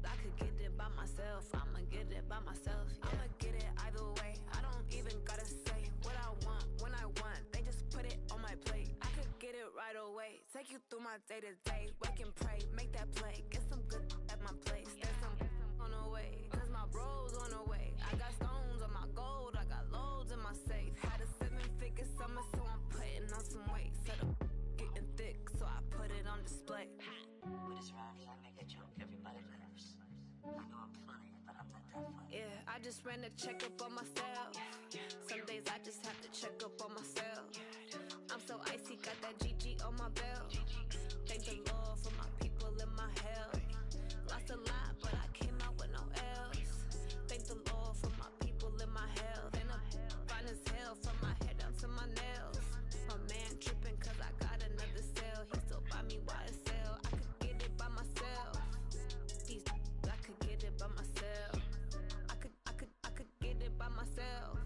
I could get it by myself. I'ma get it by myself. Yeah. I'ma get it either way. I don't even gotta say what I want when I want. They just put it on my plate. I could get it right away. Take you through my day to day. Wake and pray, make that play. Get some good at my place. There's some on the way. Cause my bros on the way. I got stones on my gold. I got loads in my safe. Had a 7-figure summer, so I'm putting on some weight. Set up getting thick, so I put it on display. With this rhyme, I make a joke, everybody laughs. I know I'm funny, but I'm not that funny. Yeah, I just ran a checkup on myself. Some days I just have to check up on myself. I'm so icy, got that GG on my belt. Thank the Lord for my people in my health. Lost a lot, but I came out with no else. Thank the Lord for my people in my health. And I'm fine as hell from my head down to my nails. My man tripping cause I got another cell. He still buy me YSL. I could get it by myself. I could get it by myself. I could get it by myself.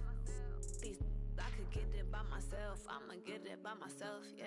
and get it by myself, yeah.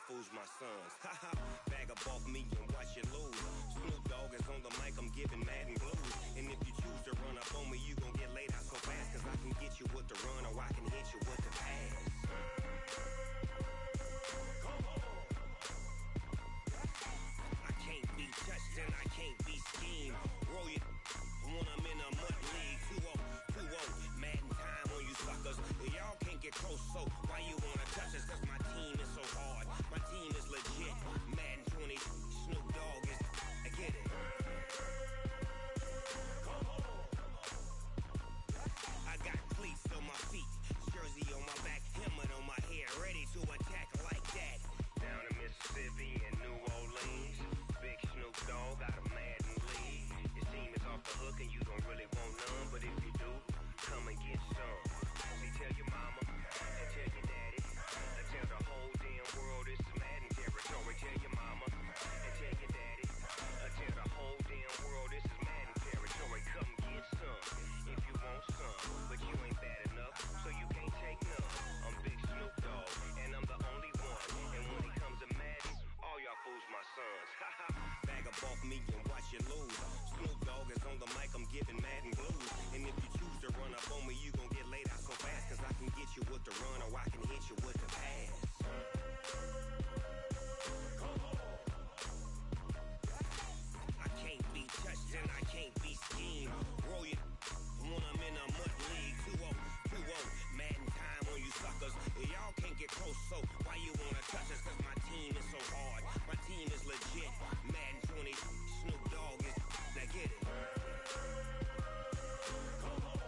Fools my sons. Haha, bag up off me and watch you lose. Snoop Dogg is on the mic, I'm giving Madden blues. And if you choose to run up on me, you gon' get laid out so fast. Cause I can get you with the run or I can hit you with the pass. Come on. I can't be touched and I can't be schemed. Roll you when I'm in a mud league. 2-0, 2-0, Madden time on you suckers. Y'all can't get close, so why you wanna touch us? Cause my team is so hard. My team is legit. Madden 20, Snoop Dogg is. I get it. Come on. I got cleats on my feet, jersey on my back, helmet on my head, ready to attack like that. Down in Mississippi and New Orleans, big Snoop Dogg got a Madden league. Your team is off the hook and you don't really want none, but if you do, come and get some. See, tell your mama and tell your daddy, and tell the whole damn world this is Madden territory. Tell your mama and tell your daddy, and tell the whole damn world this is Madden territory. Come get some if you want some, but you ain't bad enough, so you can't take none. I'm Big Snoop Dogg, and I'm the only one. And when it comes to Madden, all y'all fools my sons. Haha, bag up off me and watch you lose. Snoop Dogg is on the mic, I'm giving Madden blues. And if you choose to run up on me, you gon' get laid out so fast. Cause I can get you with the run or I can hit you with the pass. Come on. I can't be touched and I can't be schemed. Roll you when I'm in a mud league. 2-0, 2-0, Madden time on you suckers. Y'all can't get close, so why you wanna touch us? Cause my team is so hard. My team is legit. Madden 20, Snoop Dogg is. Now get it. Come on.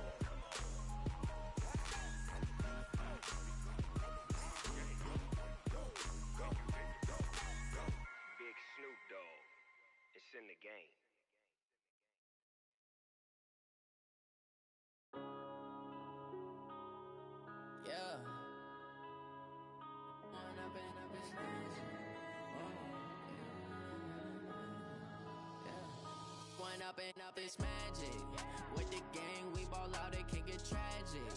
Big Snoop Dogg. It's in the game. Yeah. When I've been up this night. When up and up this magic. With the gang, we ball out, it can get tragic.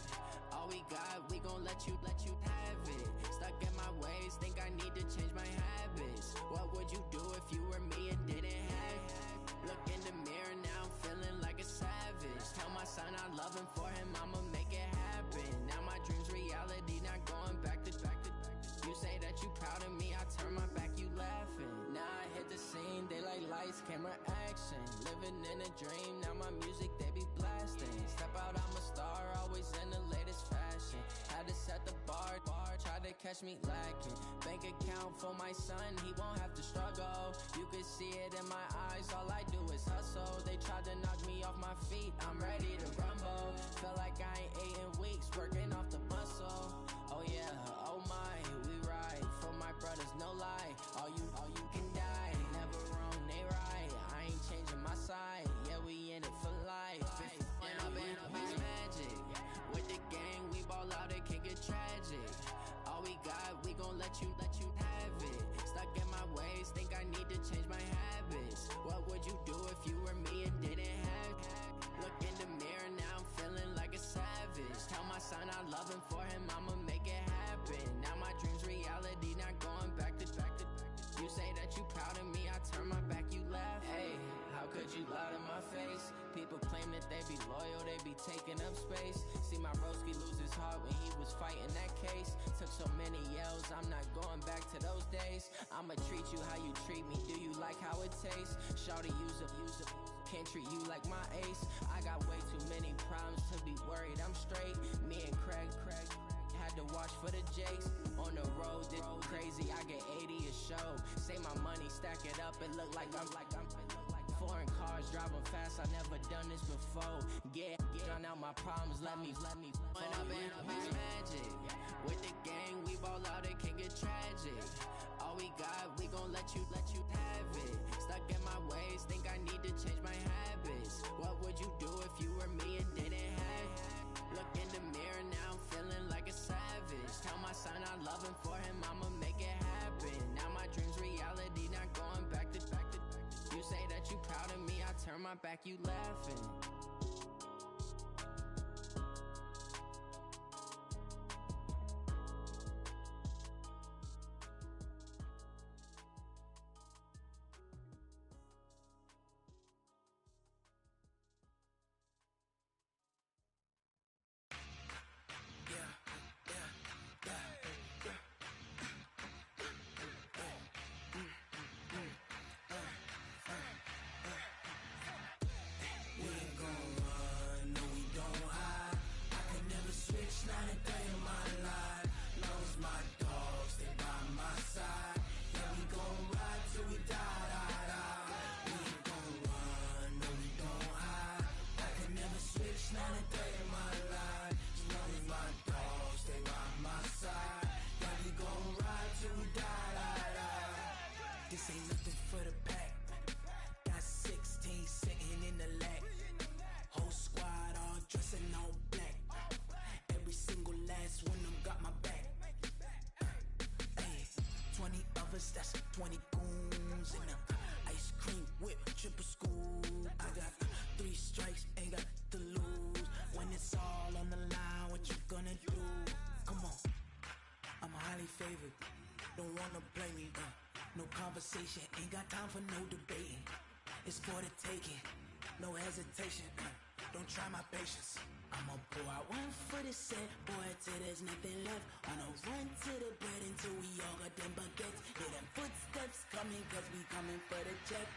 All we got, we gon' let you have it. Stuck in my ways, think I need to change my habits. What would you do if you were me and didn't have it? Look in the mirror, now I'm feeling like a savage. Tell my son I love him, for him I'ma make it happen. Now my dream's reality, not going back to. You say that you proud of me, I turn my back, you laughing. Now I hit the scene, daylight lights, camera action. Living in a dream, now my music, they be blasting. Step out, I'm a star, always in the latest fashion. Had to set the bar, try to catch me lacking. Bank account for my son, he won't have to struggle. You could see it in my eyes, all I do is hustle. They tried to knock me off my feet, I'm ready to rumble. Felt like I ain't ate in weeks, working off the muscle. Oh yeah, oh my, we ride for my brothers, no lie. All you can die, never wrong, they right. I ain't changing my side, yeah, we in it for life. When I've been up is magic. With the gang, we ball out, it can get tragic. All we got, we gon' let you have it. Stuck in my ways, think I need to change my habits. What would you do if you were me and didn't have it? Look in the mirror, now I'm feeling like a savage. Tell my son I love him, for him I'ma make it happen. Now my dream's reality, not going back to. You say that you proud of me, I turn my back, you laugh. Hey, how could you lie to my face? People claim that they be loyal, they be taking up space. See my broski lose his heart when he was fighting that case. Took so many yells, I'm not going back to those days. I'ma treat you how you treat me, do you like how it tastes? Shawty, use up, can't treat you like my ace. I got way too many problems to be worried, I'm straight. Me and Craig had to watch for the Jakes. On the road, this crazy, I get 80 a show. Say my money, stack it up, it look like I'm foreign cars, driving fast, I never done this before. Yeah, drown out my problems, let me When up in a bitch magic. With the gang, we ball out, it can get tragic. All we got, we gon' let you have it. Stuck in my ways, think I need to change my habits. What would you do if you were me and didn't have it? Look in the mirror, now I'm feeling like a savage. Tell my son I love him, for him I'ma make it happen. Now my dream's reality, not going back to. You say that you proud of me, I turn my back, you laughing. This ain't nothing for the pack. Got 16 sitting in the lag. Whole squad all dressing all black. Every single last one of them got my back. Hey, 20 of us, that's 20 goons in them. Ice cream whip, triple school. I got 3 strikes, ain't got to lose. When it's all on the line, what you gonna do? Come on, I'm highly favored. Don't wanna play me, no conversation, ain't got time for no debating. It's for the taking, no hesitation. Don't try my patience. I'ma pour out one for the set, boy, till there's nothing left. On a run to the bread until we all got them baguettes. Hear them footsteps coming, cause we coming for the check.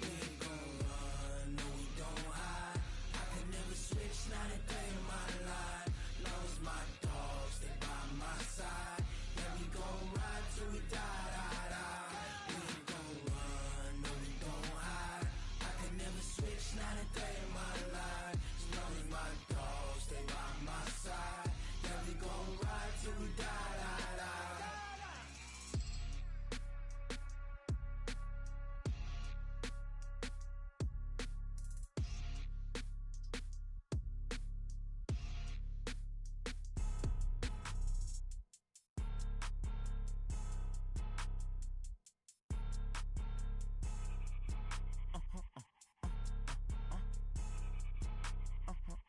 We ain't gon' run, no we don't hide. I could never switch, not a day in my life. Long as my dogs, they by my side. Yeah, we gon' ride till we die, die, die. We ain't gon' run, no we don't hide. I could never switch, not a day in my life. As long as my dogs, they by my side. Yeah, we gon' ride till we die, die, die.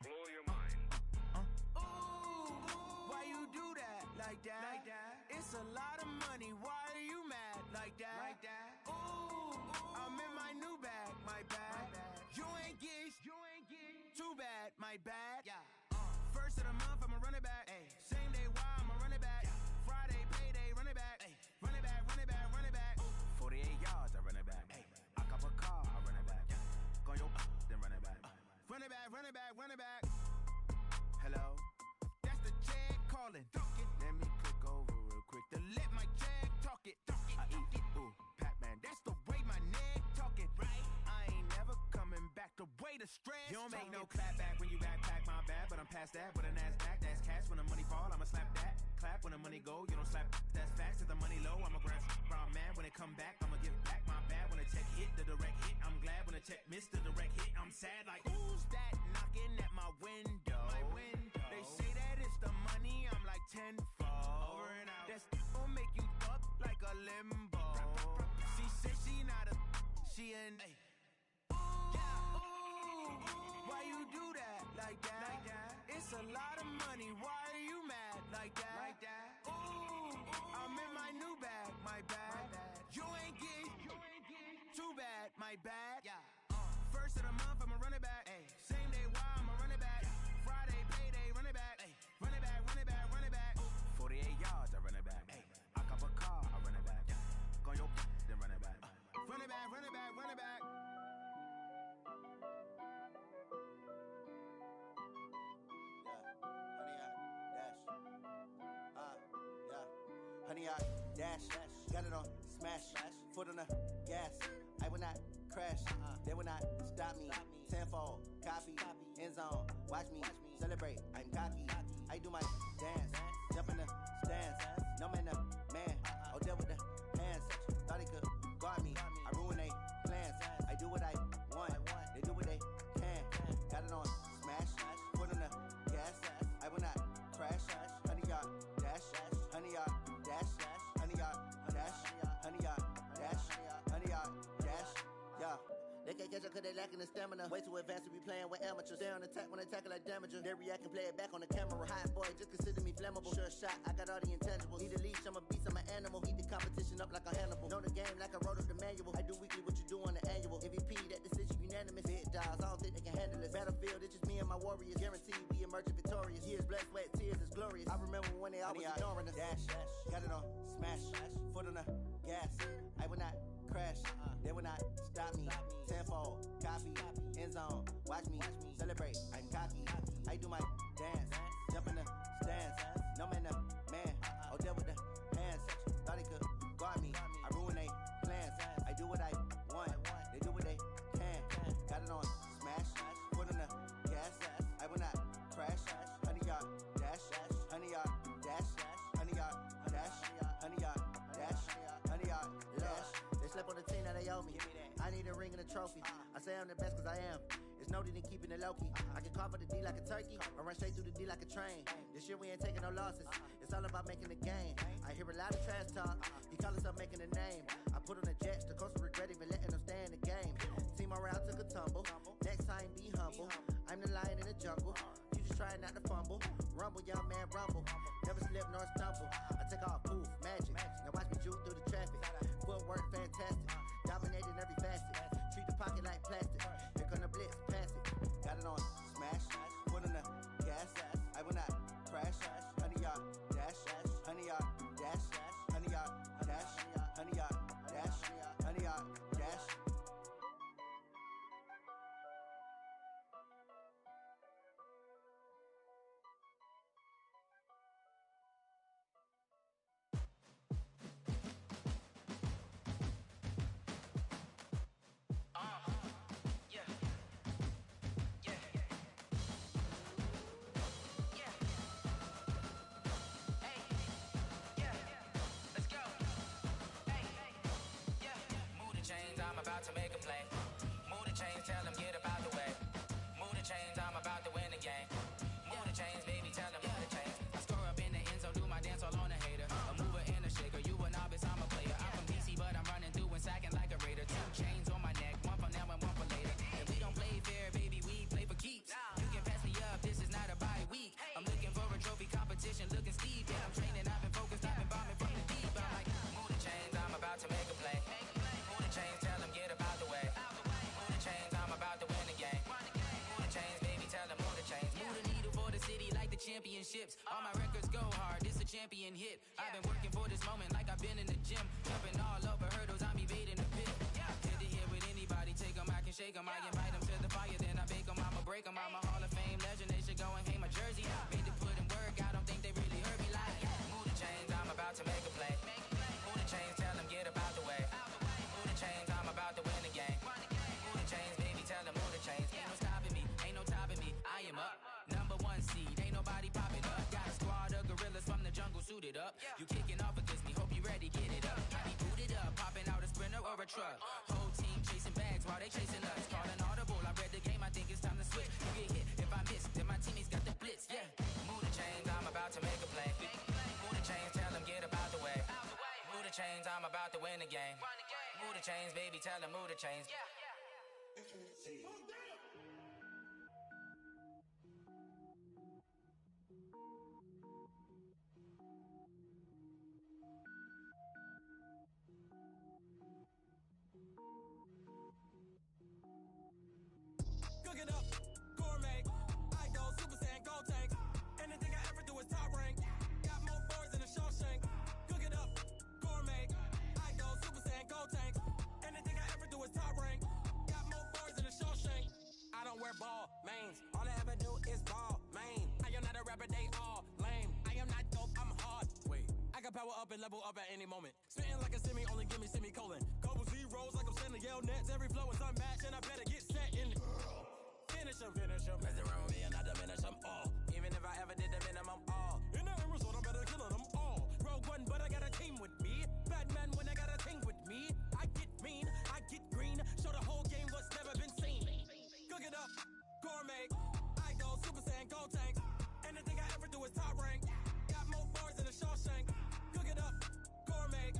Blow your mind. Why you do that like that? Like that? It's a lot of money. Why are you mad like that? Like that? Ooh, I'm in my new bag. My bad. You ain't get too bad. My bad. Yeah. First of the month, I'ma run it back. Ay. Same day, why I'ma run it back? Friday, payday, run it back. Ay. Run it back, run it back, run it back. 48 yards, I run it back. Ay. I cop a car, I run it back. Go yo, then run it back. Run it back, run it back, run it back. Hello? That's the check calling. Let me click over real quick to let my check talk it. I eat, ooh, Pac-Man, that's the way my neck talking. Right? I ain't never coming back the way the stress. You don't make no clap back when you backpack, my bad, but I'm past that. With a NASDAQ, that's cash. When the money fall, I'ma slap that. Clap when the money go, you don't slap. That's facts. If the money low, I'ma grab brown man. When it come back, I'ma give back my bad. When the check hit, the direct hit. I'm glad when the check missed the direct hit. I'm sad like, who's that knocking at my window? My window. They say that it's the money, I'm like tenfold. Over and out. That's gon' make you up like a limbo. She said she not a, she an. Why you do that like that? Like that? It's a lot of money. Why are you mad like that? Like that? Ooh, I'm in my 100 yard dash. Got it on smash. Foot on the gas. I will not crash. They will not stop me. Tenfold, copy, end zone. Watch me celebrate. I'm cocky. I do my dance. Jump in the stands. No man, the man. Oh, deal with the hands. Thought he could guard me. I ruin they plans. I do what I want. They do what they can. Got it on smash. Foot on the gas. I will not crash. 100 yard dash. 100 yard dash. 100 yard dash. 100 yard dash. 100 yard dash. Yeah. They can't catch up cause they lacking the stamina. Way too advanced to be playing with amateurs. Stay on attack when they tackle like damager. They react and play it back on the camera. Hot boy, just consider me flammable. Sure shot, I got all the intangibles. Need a leash, I'm a beast, I'm an animal. Heat the competition up like a Hannibal. Know the game like I wrote up the manual. I do weekly what you do on the annual. MVP, that decision unanimous. Big dials, I don't think they can handle this. Battlefield, it's just me and my warriors. Guaranteed we emerging victorious. Years, blood, sweat, tears, is glorious. I remember when they always ignoring us. Dash, got it on smash. Foot on the gas. I will not crash. They will not stop me. Tenfold, copy, end zone. Watch me celebrate. I'm cocky. I do my dance. Jump in the stands. No man, the man. Oh, deal with the hands. Thought he could guard me. I ruin they plans. I do what I want. They do what they can. Got it on smash. Foot on the gas. I will not crash. 100 yard dash. 100 yard dash. 100 yard dash. 100 yard dash. 100 yard dash. They slept on the team that they owe me. I need a ring and a trophy. I say I'm the best cause I am. It's no need in keeping it low-key. I can carve the D like a turkey or run straight through the D like a train. This year we ain't taking no losses. It's all about making the game. I hear a lot of trash talk. He call himself making a name. I put on the Jets. The coach will regret even letting them stay in the game. Team around took a tumble. Next time be humble. I'm the lion in the jungle. You just try not to fumble. Rumble, young man, rumble. Never slip nor stumble. I take off, poof, magic. Now watch me juke through the traffic. Footwork fantastic. Dominating every facet. Treat the pocket like plastic. Here come the blitz, pass it. Got it on smash. Foot on the gas. I will not crash. 100 yard dash. 100 yard dash. 100 yard dash. 100 yard dash. 100 yard dash. About to make a play. Move the chains, tell them get about the way. Move the chains, I'm about to win the game. Move the chains, baby, tell them move the chains. I score up in the end zone, do my dance all on a hater. A mover and a shaker, you a novice, I'm a player. I'm from DC, but I'm running through and sacking like a raider. 2 chains on my neck, one for now and one for later. If we don't play fair, baby, we play for keeps. You can pass me up, this is not a bye week. I'm looking for a trophy competition, looking steep. Yeah, I'm training, I've been focused, I've been bombing from the deep. I'm like, move the chains, I'm about to make a play. Move the chains, tell them get about the way. Move the chains, I'm about to win the game. Move the chains, baby, tell them move the chains. Move the needle for the city like the championships. All my records go hard, this a champion hit. I've been working for this moment like I've been in the gym. Jumping all over hurdles, I'm evading the pit. Head to head with anybody, take them, I can shake them. I invite them to the fire, then I bake them, I'ma break them. I'm a Hall of Fame legend, they should go and hang my jersey. Made to put in work, I don't think they really heard me like. Move the chains, I'm about to make a play. Move the chains, tell them get about the way. Move the chains, I'm about to win the game. Move the chains, baby, tell them move the chains. Ain't no stopping me, ain't no topping me. I am up, number 1 seed, ain't nobody popping up. Got a squad of gorillas from the jungle suited up. You kicking off against me, hope you ready, get it up. I be booted up, popping out a sprinter or a truck. Whole team chasing bags while they chasing us. Calling audible, I read the game, I think it's time to switch. You get hit, if I miss, then my teammates got the blitz, yeah. Move the chains, I'm about to make a play. Move the chains, tell them get about the way. Move the chains, I'm about to win the game. Move the chains, baby, tell them move the chains. Cook it up, gourmet. I go Super Saiyan, gold tank. Anything I ever do is top rank. Got more boys than a Shawshank. Cook it up, gourmet. I go Super Saiyan, gold tank. Anything I ever do is top rank. can power up and level up at any moment. Spitting like a semi, only give me semicolon. Couple zeros like I'm sending yell nets. Every flow is unmatched, and I better get set in. Finish them. Messing around with me and I diminish them all. Even if I ever did the minimum all. In the end result, I'm better killing them all. Rogue One, but I got a team with me. Batman when I got a thing with me. I get mean, I get green. Show the whole game what's never been seen. Cook it up, gourmet. I go Super Saiyan, go tank. Anything I ever do is top rank. Got more bars than a Shawshank. Cook it up, gourmet.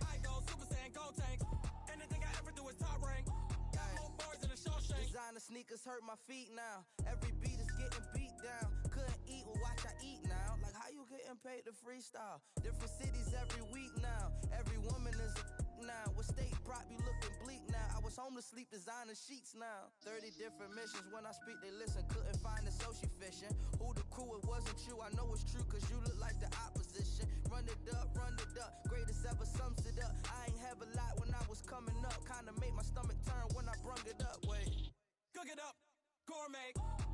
I go Super Saiyan, go tank. Anything I ever do is top rank. Got more bars than a Shawshank. Designer sneakers hurt my feet now. Every beat is getting beat down. Couldn't eat, well watch I eat now. Like how you getting paid to freestyle? Different cities every week now. Every woman is a now. With state prop you looking bleak now. I was home to sleep designer sheets now. 30 different missions. When I speak they listen. Couldn't find it so she fishing. Who the crew, it wasn't you. I know it's true cause you look like the opposition. Run it up. Greatest ever sums it up. I ain't have a lot when I was coming up. Kinda made my stomach turn when I brung it up. Wait. Cook it up, gourmet.